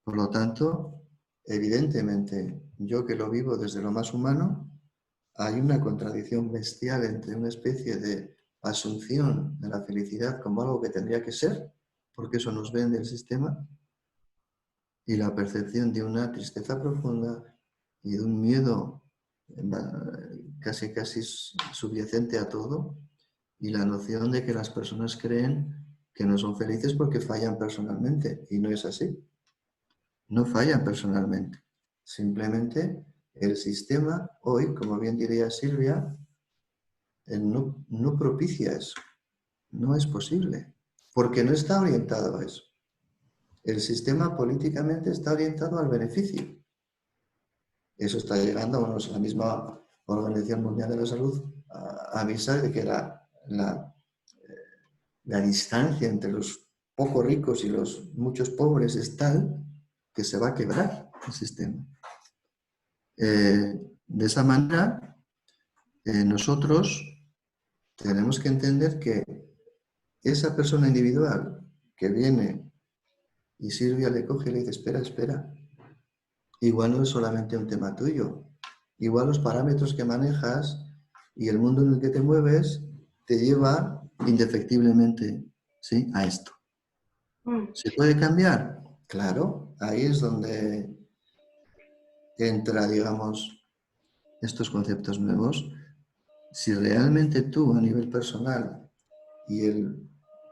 Speaker 2: Por lo tanto, evidentemente, yo que lo vivo desde lo más humano, hay una contradicción bestial entre una especie de asunción de la felicidad como algo que tendría que ser, porque eso nos vende el sistema, y la percepción de una tristeza profunda y de un miedo casi subyacente a todo, y la noción de que las personas creen que no son felices porque fallan personalmente, y no es así. No fallan personalmente. Simplemente el sistema hoy, como bien diría Silvia, no propicia eso. No es posible, porque no está orientado a eso. El sistema políticamente está orientado al beneficio. Eso está llegando, bueno, la misma Organización Mundial de la Salud avisa de que la distancia entre los poco ricos y los muchos pobres es tal que se va a quebrar el sistema. De esa manera, nosotros tenemos que entender que esa persona individual que viene y Silvia le coge y le dice, espera, espera, igual no es solamente un tema tuyo, igual los parámetros que manejas y el mundo en el que te mueves te lleva indefectiblemente, ¿sí?, a esto. ¿Se puede cambiar? Claro, ahí es donde entra, digamos, estos conceptos nuevos. Si realmente tú a nivel personal y el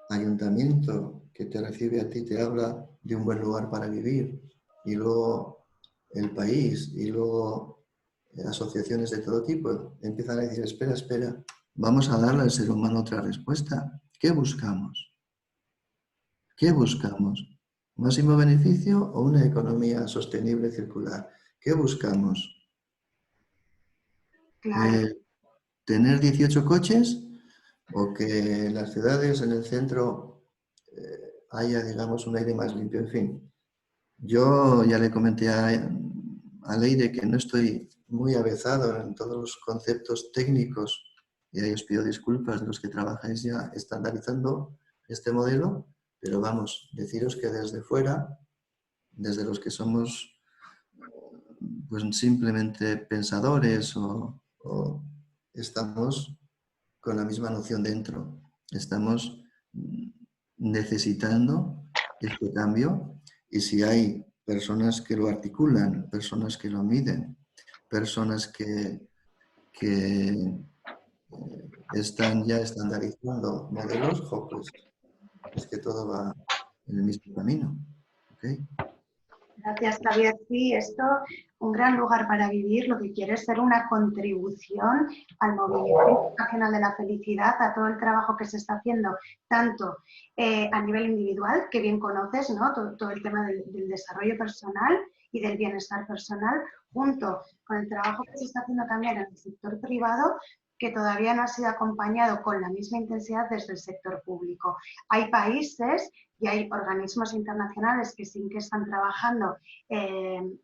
Speaker 2: ayuntamiento que te recibe a ti te habla de un buen lugar para vivir, y luego el país, y luego asociaciones de todo tipo empiezan a decir, espera, espera, vamos a darle al ser humano otra respuesta. ¿Qué buscamos? ¿Qué buscamos? ¿Máximo beneficio o una economía sostenible circular? ¿Qué buscamos?
Speaker 1: Claro.
Speaker 2: ¿Tener 18 coches o que en las ciudades, en el centro, haya, digamos, un aire más limpio? En fin, yo ya le comenté a Leire que no estoy muy avezado en todos los conceptos técnicos, y ahí os pido disculpas de los que trabajáis ya estandarizando este modelo, pero vamos, deciros que desde fuera, desde los que somos pues simplemente pensadores o estamos con la misma noción dentro, estamos necesitando este cambio, y si hay personas que lo articulan, personas que lo miden, personas que están ya estandarizando modelos, pues es que todo va en el mismo camino. ¿Okay?
Speaker 1: Gracias, Javier. Sí, esto, un gran lugar para vivir, lo que quiere es ser una contribución al movimiento internacional de la felicidad, a todo el trabajo que se está haciendo, tanto a nivel individual, que bien conoces, ¿no? Todo el tema del desarrollo personal y del bienestar personal, junto con el trabajo que se está haciendo también en el sector privado, que todavía no ha sido acompañado con la misma intensidad desde el sector público. Hay países y hay organismos internacionales que sí que están trabajando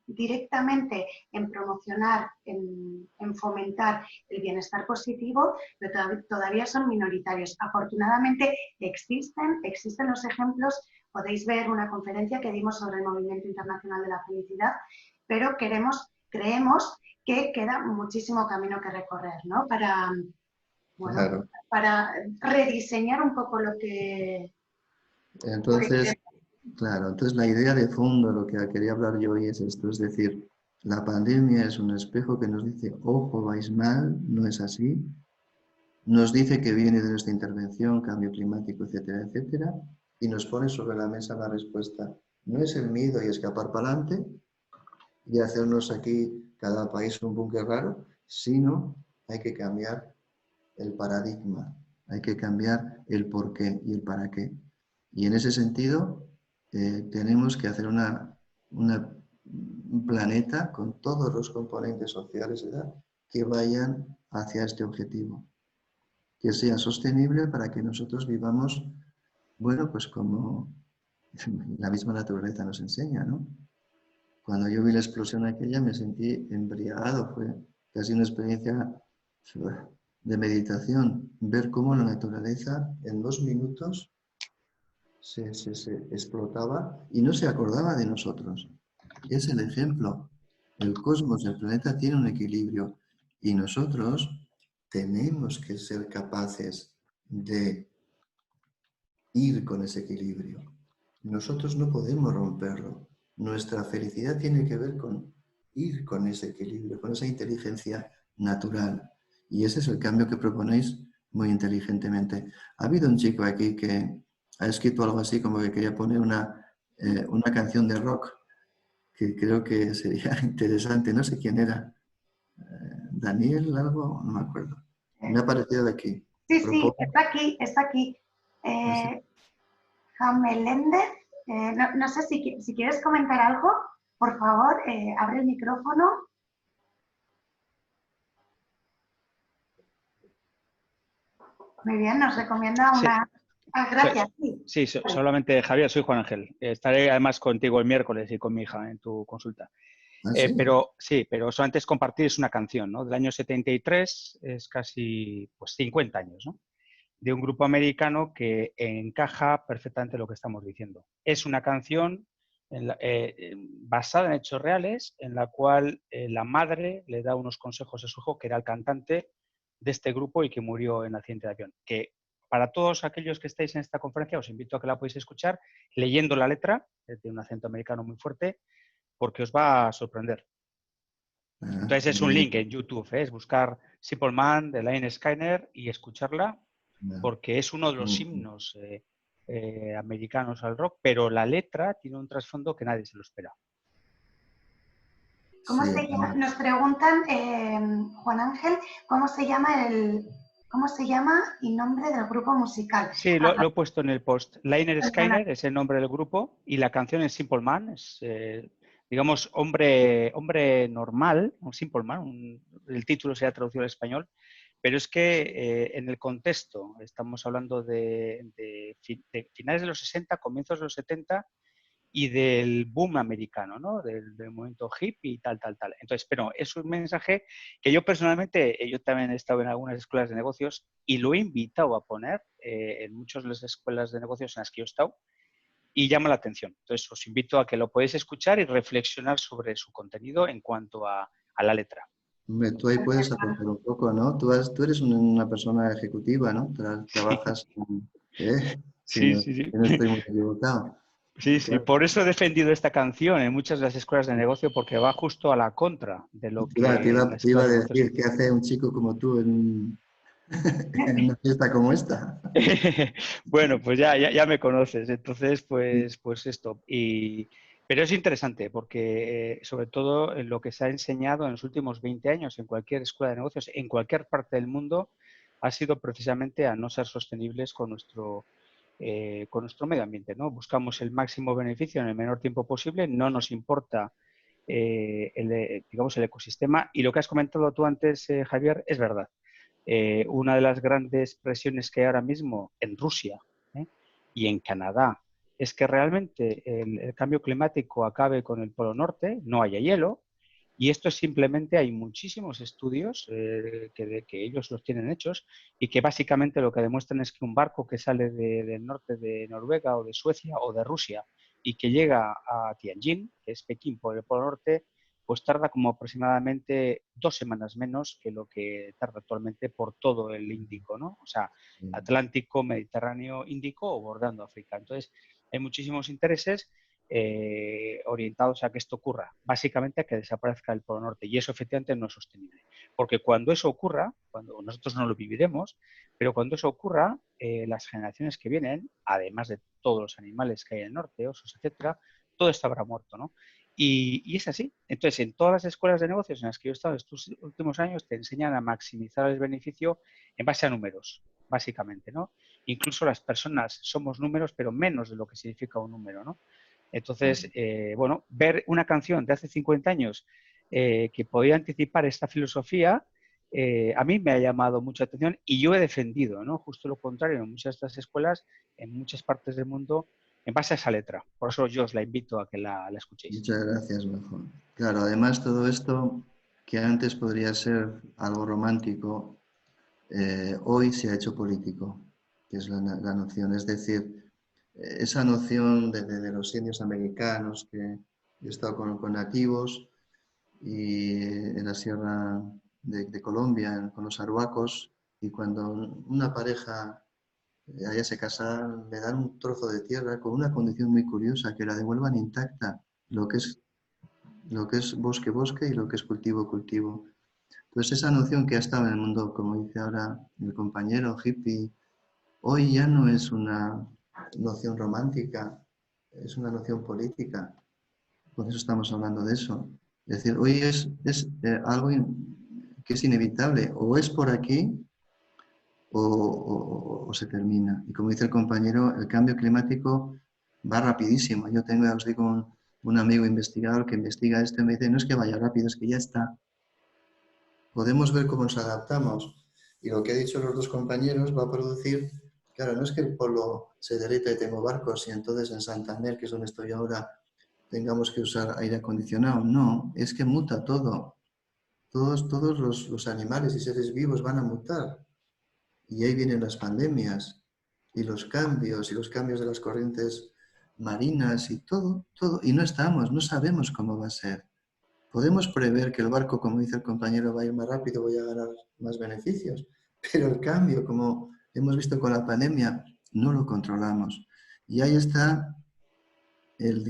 Speaker 1: directamente en promocionar, en fomentar el bienestar positivo, pero todavía son minoritarios. Afortunadamente existen los ejemplos. Podéis ver una conferencia que dimos sobre el Movimiento Internacional de la Felicidad, pero creemos que queda muchísimo camino que recorrer, ¿no?
Speaker 2: Claro.
Speaker 1: Para rediseñar un poco lo que...
Speaker 2: Entonces, claro, entonces la idea de fondo, lo que quería hablar yo hoy es esto, es decir, la pandemia es un espejo que nos dice, ojo, vais mal, no es así, nos dice que viene de nuestra intervención, cambio climático, etcétera, etcétera, y nos pone sobre la mesa la respuesta. No es el miedo y escapar para adelante y hacernos aquí cada país un búnker raro, sino hay que cambiar el paradigma, hay que cambiar el por qué y el para qué. Y en ese sentido tenemos que hacer un planeta con todos los componentes sociales que vayan hacia este objetivo, que sea sostenible para que nosotros vivamos, bueno, pues como la misma naturaleza nos enseña, ¿no? Cuando yo vi la explosión aquella me sentí embriagado, fue casi una experiencia de meditación, ver cómo la naturaleza en 2 minutos se explotaba y no se acordaba de nosotros. Es el ejemplo. El cosmos, el planeta tiene un equilibrio y nosotros tenemos que ser capaces de ir con ese equilibrio. Nosotros no podemos romperlo. Nuestra felicidad tiene que ver con ir con ese equilibrio, con esa inteligencia natural. Y ese es el cambio que proponéis muy inteligentemente. Ha habido un chico aquí que ha escrito algo así como que quería poner una canción de rock, que creo que sería interesante. No sé quién era. Daniel, algo, no me acuerdo. Me ha aparecido de aquí.
Speaker 1: Sí, sí,
Speaker 2: Propongo,
Speaker 1: está aquí, está aquí.
Speaker 2: no sé.
Speaker 1: Jan Meléndez, no sé si quieres comentar algo, por favor, abre el micrófono. Muy bien, nos recomienda
Speaker 6: Sí,
Speaker 1: una... Ah, gracias, sí.
Speaker 6: solamente Javier, soy Juan Ángel. Estaré además contigo el miércoles y con mi hija en tu consulta.
Speaker 2: Ah, sí.
Speaker 6: Pero solamente es compartir, es una canción, ¿no? Del año 73, es casi pues 50 años, ¿no? De un grupo americano que encaja perfectamente lo que estamos diciendo. Es una canción basada en hechos reales, en la cual la madre le da unos consejos a su hijo, que era el cantante de este grupo y que murió en accidente de avión. Que para todos aquellos que estáis en esta conferencia, os invito a que la podáis escuchar leyendo la letra, de un acento americano muy fuerte, porque os va a sorprender. Entonces es un
Speaker 2: Muy
Speaker 6: link
Speaker 2: bien.
Speaker 6: en YouTube, es buscar Simple Man de Lynyrd Skynyrd y escucharla, porque es uno de los himnos americanos al rock, pero la letra tiene un trasfondo que nadie se lo espera.
Speaker 1: ¿Cómo
Speaker 2: Sí,
Speaker 1: se llama? Nos preguntan, Juan Ángel, ¿cómo se llama y nombre del grupo musical?
Speaker 6: Sí, lo he puesto en el post. Lynyrd
Speaker 1: Perdona.
Speaker 6: Skynyrd es el nombre del grupo y la canción es Simple Man, es, digamos, hombre normal, un Simple Man, el título se ha traducido al español, pero es que en el contexto, estamos hablando de finales de los 60, comienzos de los 70 y del boom americano, ¿no? Del movimiento hippie y tal. Entonces, pero es un mensaje que yo personalmente, yo también he estado en algunas escuelas de negocios y lo he invitado a poner en muchas de las escuelas de negocios en las que yo he estado y llama la atención. Entonces, os invito a que lo podáis escuchar y reflexionar sobre su contenido en cuanto a la letra.
Speaker 2: Hombre, tú ahí puedes aportar un poco, ¿no? Tú eres una persona ejecutiva, ¿no? Trabajas con... Si
Speaker 6: Sí,
Speaker 2: no,
Speaker 6: sí, sí.
Speaker 2: si no estoy muy equivocado.
Speaker 6: Sí, sí,
Speaker 2: Claro.
Speaker 6: por eso he defendido esta canción en muchas de las escuelas de negocio, porque va justo a la contra de lo
Speaker 2: Te
Speaker 6: que
Speaker 2: iba,
Speaker 6: en las
Speaker 2: te iba
Speaker 6: escuelas
Speaker 2: a
Speaker 6: de negocios.
Speaker 2: decir, ¿qué hace un chico como tú en una fiesta como esta?
Speaker 6: Bueno, pues ya me conoces, entonces pues esto. Pero es interesante porque sobre todo en lo que se ha enseñado en los últimos 20 años en cualquier escuela de negocios, en cualquier parte del mundo, ha sido precisamente a no ser sostenibles con nuestro medio ambiente, ¿no? Buscamos el máximo beneficio en el menor tiempo posible, no nos importa digamos, el ecosistema. Y lo que has comentado tú antes, Javier, es verdad. Una de las grandes presiones que hay ahora mismo en Rusia y en Canadá es que realmente el cambio climático acabe con el Polo Norte, no haya hielo, y esto es simplemente, hay muchísimos estudios que ellos los tienen hechos y que básicamente lo que demuestran es que un barco que sale del norte de Noruega o de Suecia o de Rusia y que llega a Tianjin, que es Pekín por el Polo Norte, pues tarda como aproximadamente 2 semanas menos que lo que tarda actualmente por todo el Índico, ¿no? O sea, Atlántico, Mediterráneo, Índico o bordando África. Entonces, hay muchísimos intereses orientados a que esto ocurra, básicamente a que desaparezca el Polo Norte. Y eso efectivamente no es sostenible. Porque cuando eso ocurra, cuando nosotros no lo viviremos, pero cuando eso ocurra, las generaciones que vienen, además de todos los animales que hay en el norte, osos, etcétera, todo esto habrá muerto, ¿no? Y es así. Entonces, en todas las escuelas de negocios en las que yo he estado estos últimos años, te enseñan a maximizar el beneficio en base a números, básicamente, ¿no? Incluso las personas somos números, pero menos de lo que significa un número, ¿no? Entonces, bueno, ver una canción de hace 50 años que podía anticipar esta filosofía, a mí me ha llamado mucha atención y yo he defendido, ¿no? Justo lo contrario, en muchas de estas escuelas, en muchas partes del mundo, en base a esa letra. Por eso yo os la invito a que la escuchéis.
Speaker 2: Muchas gracias, mejor. Claro, además todo esto que antes podría ser algo romántico, hoy se ha hecho político, que es la noción. Es decir, esa noción de los indios americanos, que he estado con nativos y en la sierra de Colombia, con los arhuacos, y cuando una pareja allá se casa, le dan un trozo de tierra con una condición muy curiosa, que la devuelvan intacta, lo que es bosque, bosque y lo que es cultivo, cultivo. Entonces esa noción que ha estado en el mundo, como dice ahora el compañero hippie, hoy ya no es una noción romántica, es una noción política. Por eso estamos hablando de eso. Es decir, hoy es algo que es inevitable. O es por aquí o se termina. Y como dice el compañero, el cambio climático va rapidísimo. Yo tengo, ya os digo, un amigo investigador que investiga esto y me dice, no es que vaya rápido, es que ya está. Podemos ver cómo nos adaptamos. Y lo que han dicho los dos compañeros va a producir, claro, no es que el polo se derrita y tengo barcos y entonces en Santander, que es donde estoy ahora, tengamos que usar aire acondicionado. No, es que muta todo. Todos los animales y seres vivos van a mutar. Y ahí vienen las pandemias y los cambios de las corrientes marinas y todo. Y no sabemos cómo va a ser. Podemos prever que el barco, como dice el compañero, va a ir más rápido, voy a ganar más beneficios, pero el cambio, como hemos visto con la pandemia, no lo controlamos. Y ahí está el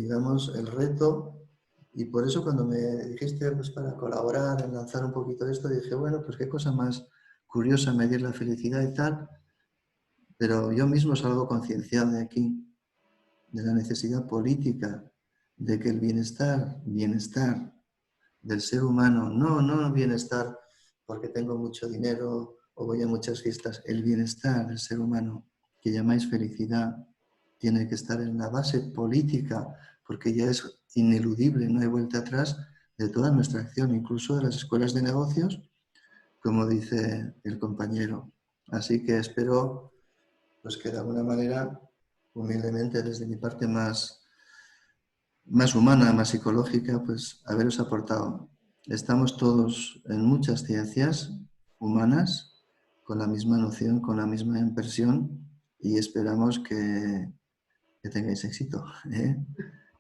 Speaker 2: reto, y por eso cuando me dijiste pues, para colaborar, en lanzar un poquito de esto, dije, bueno, pues qué cosa más curiosa medir la felicidad y tal, pero yo mismo salgo concienciado de aquí, de la necesidad política, de que el bienestar del ser humano, no bienestar porque tengo mucho dinero o voy a muchas fiestas, el bienestar del ser humano, que llamáis felicidad, tiene que estar en la base política, porque ya es ineludible, no hay vuelta atrás de toda nuestra acción, incluso de las escuelas de negocios, como dice el compañero. Así que espero pues, que de alguna manera, humildemente, desde mi parte más humana, más psicológica, pues haberos aportado. Estamos todos en muchas ciencias humanas con la misma noción, con la misma impresión y esperamos que tengáis éxito en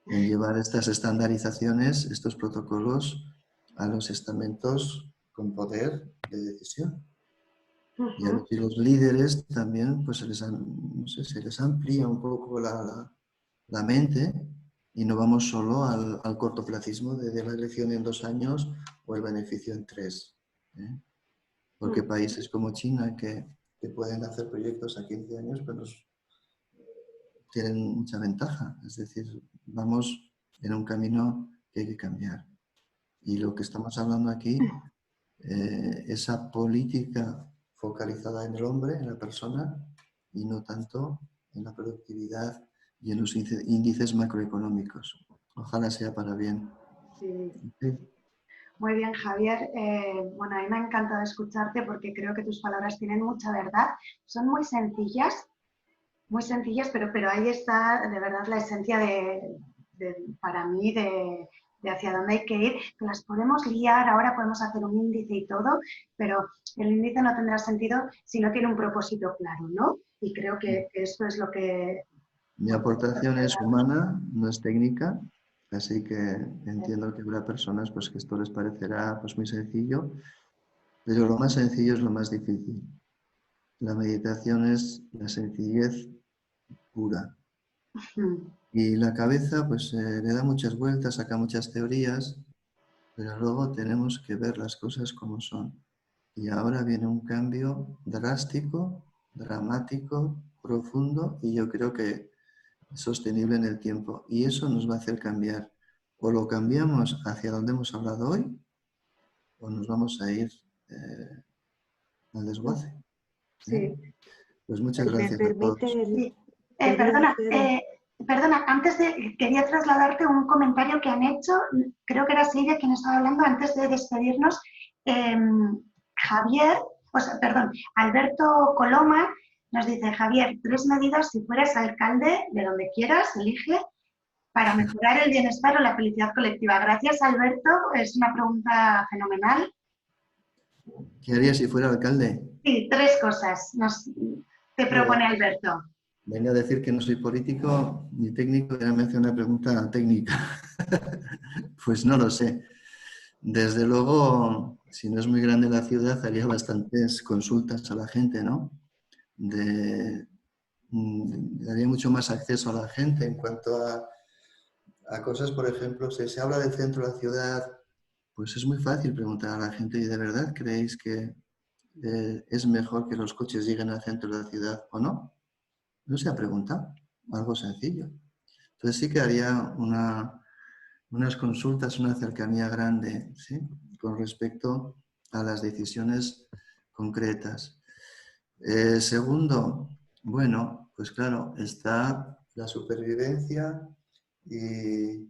Speaker 2: llevar estas estandarizaciones, estos protocolos a los estamentos con poder de decisión. Y a ver si los líderes también pues se les amplía un poco la mente y no vamos solo al cortoplacismo de la elección en 2 años o el beneficio en 3. Porque países como China que pueden hacer proyectos a 15 años, pues tienen mucha ventaja. Es decir, vamos en un camino que hay que cambiar. Y lo que estamos hablando aquí, esa política focalizada en el hombre, en la persona, y no tanto en la productividad y en los índices macroeconómicos. Ojalá sea para bien.
Speaker 1: Sí.
Speaker 2: Sí.
Speaker 1: Muy bien, Javier. Bueno, a mí me ha encantado escucharte porque creo que tus palabras tienen mucha verdad. Son muy sencillas, pero ahí está de verdad la esencia para mí de hacia dónde hay que ir. Que las podemos liar, ahora podemos hacer un índice y todo, pero el índice no tendrá sentido si no tiene un propósito claro, ¿no? Y creo que esto es lo que...
Speaker 2: Mi aportación es humana, no es técnica, así que entiendo que habrá personas pues, que esto les parecerá pues, muy sencillo, pero lo más sencillo es lo más difícil. La meditación es la sencillez pura. Y la cabeza pues le da muchas vueltas, saca muchas teorías, pero luego tenemos que ver las cosas como son. Y ahora viene un cambio drástico, dramático, profundo y yo creo que sostenible en el tiempo. Y eso nos va a hacer cambiar. O lo cambiamos hacia donde hemos hablado hoy o nos vamos a ir al desguace.
Speaker 1: Sí.
Speaker 2: Pues muchas gracias a todos.
Speaker 1: Sí. Perdona, quería trasladarte un comentario que han hecho, creo que era Silvia quien estaba hablando antes de despedirnos. Alberto Coloma nos dice, Javier, 3 medidas si fueras alcalde de donde quieras, elige, para mejorar el bienestar o la felicidad colectiva. Gracias, Alberto, es una pregunta fenomenal.
Speaker 2: ¿Qué haría si fuera alcalde?
Speaker 1: Sí, 3 cosas te propone Alberto.
Speaker 2: Venía a decir que no soy político ni técnico y ahora me hace una pregunta técnica. Pues no lo sé. Desde luego, si no es muy grande la ciudad, haría bastantes consultas a la gente, ¿no? Daría mucho más acceso a la gente en cuanto a cosas, por ejemplo, si se habla del centro de la ciudad, pues es muy fácil preguntar a la gente, ¿y de verdad creéis que es mejor que los coches lleguen al centro de la ciudad o no? No se ha preguntado. algo sencillo. Entonces sí que haría unas consultas, una cercanía grande, ¿sí?, con respecto a las decisiones concretas. Segundo, bueno, pues claro, está la supervivencia y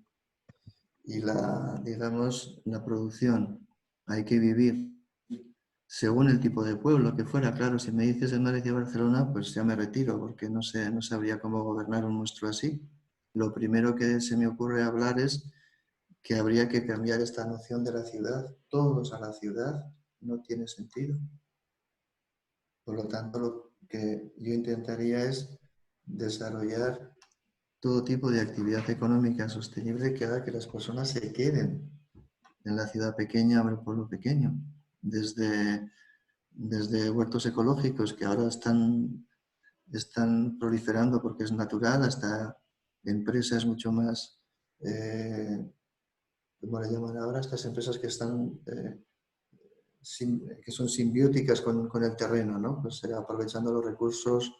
Speaker 2: la, digamos, la producción. Hay que vivir según el tipo de pueblo que fuera. Claro, si me dices de Madrid y Barcelona, pues ya me retiro, porque no sé, no sabría cómo gobernar un monstruo así. Lo primero que se me ocurre hablar es que habría que cambiar esta noción de la ciudad. Todos a la ciudad no tiene sentido. Por lo tanto, lo que yo intentaría es desarrollar todo tipo de actividad económica sostenible que haga que las personas se queden en la ciudad pequeña o el pueblo pequeño. Desde huertos ecológicos que ahora están proliferando porque es natural, hasta empresas mucho más, ¿cómo le llaman ahora? Estas empresas que están que son simbióticas con el terreno, ¿no? Pues aprovechando los recursos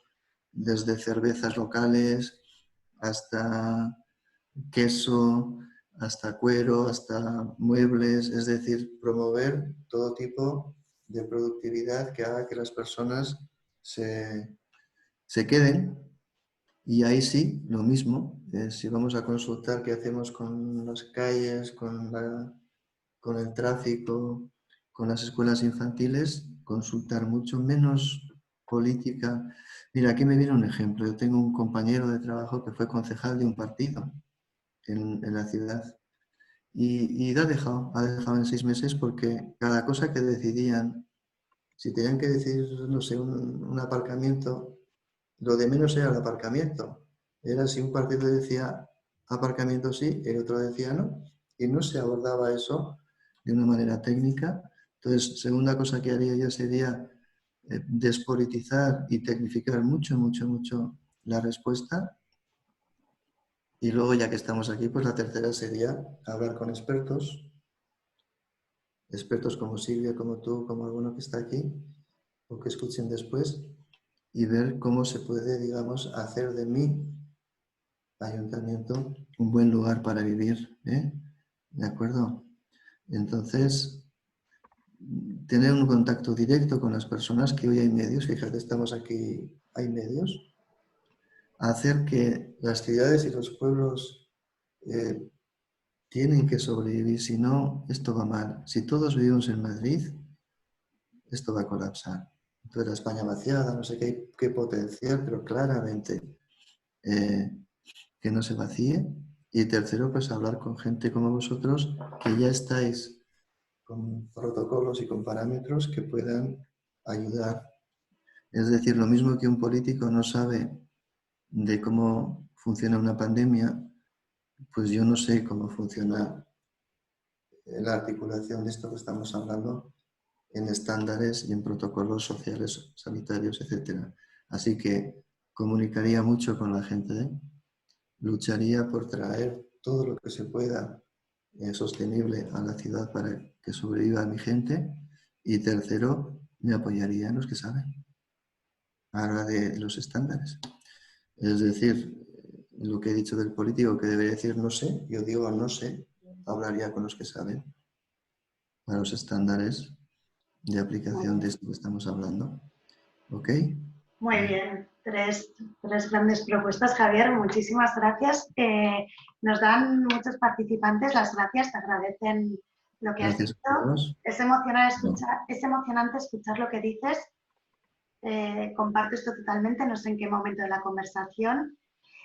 Speaker 2: desde cervezas locales hasta queso, hasta cuero, hasta muebles, es decir, promover todo tipo de productividad que haga que las personas se queden. Y ahí sí, lo mismo, si vamos a consultar qué hacemos con las calles, con el tráfico, con las escuelas infantiles, consultar mucho menos política. Mira, aquí me viene un ejemplo. Yo tengo un compañero de trabajo que fue concejal de un partido en la ciudad y ha dejado en 6 meses porque cada cosa que decidían, si tenían que decidir, no sé, un aparcamiento, lo de menos era el aparcamiento. Era si un partido decía aparcamiento sí, el otro decía no, y no se abordaba eso de una manera técnica. Entonces, segunda cosa que haría yo sería despolitizar y tecnificar mucho la respuesta. Y luego, ya que estamos aquí, pues la tercera sería hablar con expertos como Silvia, como tú, como alguno que está aquí, o que escuchen después, y ver cómo se puede, digamos, hacer de mi ayuntamiento un buen lugar para vivir, ¿eh? ¿De acuerdo? Entonces, tener un contacto directo con las personas, que hoy hay medios, fíjate, estamos aquí, hay medios, hacer que las ciudades y los pueblos tienen que sobrevivir, si no, esto va mal. Si todos vivimos en Madrid, esto va a colapsar. Entonces, la España vaciada, no sé qué potencial, pero claramente que no se vacíe. Y tercero, pues hablar con gente como vosotros, que ya estáis con protocolos y con parámetros que puedan ayudar. Es decir, lo mismo que un político no sabe de cómo funciona una pandemia, pues yo no sé cómo funciona la articulación de esto que estamos hablando en estándares y en protocolos sociales, sanitarios, etc. Así que comunicaría mucho con la gente, lucharía por traer todo lo que se pueda sostenible a la ciudad para que sobreviva mi gente, y tercero, me apoyaría en los que saben a la hora de los estándares. Es decir, lo que he dicho del político que debe decir no sé, yo digo no sé, hablaría con los que saben para los estándares de aplicación de esto que estamos hablando. ¿Ok?
Speaker 1: Muy bien, tres grandes propuestas, Javier, muchísimas gracias. Nos dan muchos participantes las gracias, te agradecen lo que has dicho. Es emocionante escuchar lo que dices. Comparto esto totalmente, no sé en qué momento de la conversación.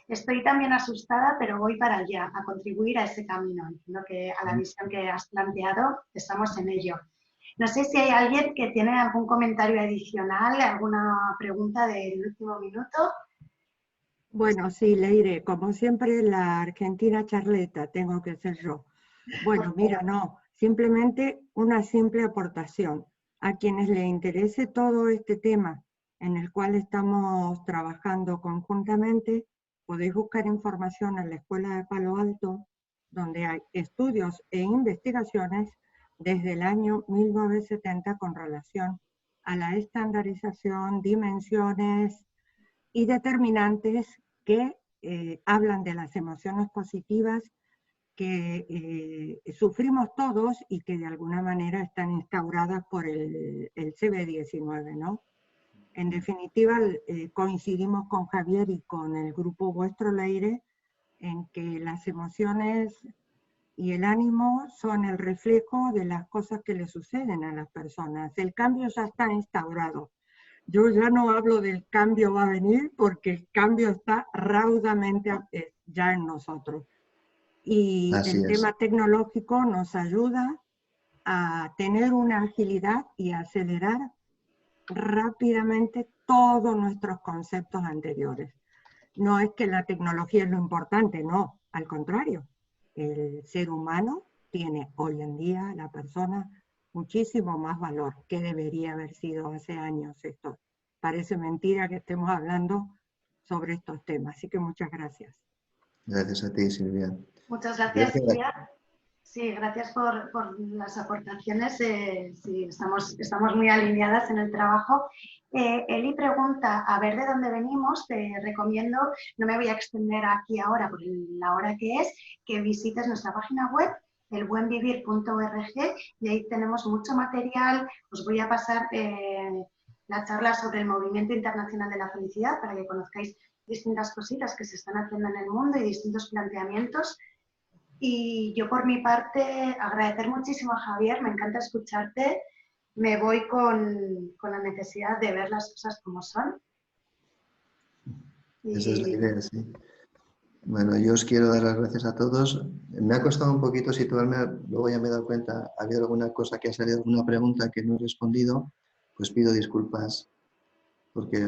Speaker 1: Estoy también asustada, pero voy para allá, a contribuir a ese camino. Entiendo que a la visión que has planteado, estamos en ello. No sé si hay alguien que tiene algún comentario adicional, alguna pregunta del último minuto.
Speaker 4: Bueno, sí, Leire, como siempre la argentina charleta tengo que ser yo. Bueno, mira, no, simplemente una simple aportación. A quienes les interese todo este tema en el cual estamos trabajando conjuntamente, podéis buscar información en la Escuela de Palo Alto, donde hay estudios e investigaciones desde el año 1970 con relación a la estandarización, dimensiones y determinantes que hablan de las emociones positivas que sufrimos todos y que de alguna manera están instauradas por el CB19, ¿no? En definitiva, coincidimos con Javier y con el grupo Vuestro Leire en que las emociones y el ánimo son el reflejo de las cosas que le suceden a las personas. El cambio ya está instaurado. Yo ya no hablo del cambio va a venir porque el cambio está raudamente ya en nosotros. Y
Speaker 2: Así
Speaker 4: el
Speaker 2: es.
Speaker 4: tema tecnológico nos ayuda a tener una agilidad y a acelerar rápidamente todos nuestros conceptos anteriores. No es que la tecnología es lo importante, no, al contrario. El ser humano tiene hoy en día, la persona, muchísimo más valor que debería haber sido hace años esto. Parece mentira que estemos hablando sobre estos temas, así que muchas gracias.
Speaker 2: Gracias a ti, Silvia.
Speaker 1: Muchas gracias, Silvia. Sí, gracias por las aportaciones. Sí, estamos muy alineadas en el trabajo. Eli pregunta, a ver de dónde venimos. Te recomiendo, no me voy a extender aquí ahora por la hora que es, que visites nuestra página web, elbuenvivir.org, y ahí tenemos mucho material. Os voy a pasar la charla sobre el Movimiento Internacional de la Felicidad para que conozcáis distintas cositas que se están haciendo en el mundo y distintos planteamientos. Y yo por mi parte agradecer muchísimo a Javier, me encanta escucharte, me voy con la necesidad de ver las cosas como son.
Speaker 2: Esa es la idea, sí. Bueno, yo os quiero dar las gracias a todos. Me ha costado un poquito situarme, luego ya me he dado cuenta, ha habido alguna cosa que ha salido, alguna pregunta que no he respondido, pues pido disculpas porque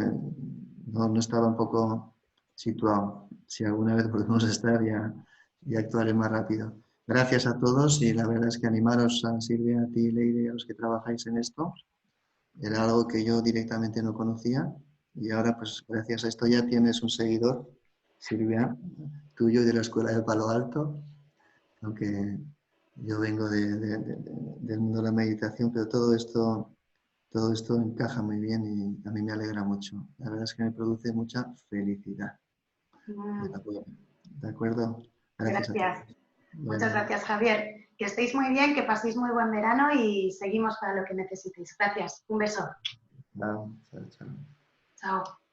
Speaker 2: no estaba un poco situado. Si alguna vez podemos estar, ya actuaré más rápido. Gracias a todos y la verdad es que animaros a Silvia, a ti, Leire, a los que trabajáis en esto. Era algo que yo directamente no conocía y ahora pues gracias a esto ya tienes un seguidor, Silvia, tuyo y de la Escuela de Palo Alto, aunque yo vengo del mundo de la meditación, pero todo esto encaja muy bien y a mí me alegra mucho. La verdad es que me produce mucha felicidad. ¿De acuerdo? Gracias.
Speaker 1: Gracias. Muchas gracias, Javier. Que estéis muy bien, que paséis muy buen verano y seguimos para lo que necesitéis. Gracias. Un beso.
Speaker 2: Chao.
Speaker 1: Chao.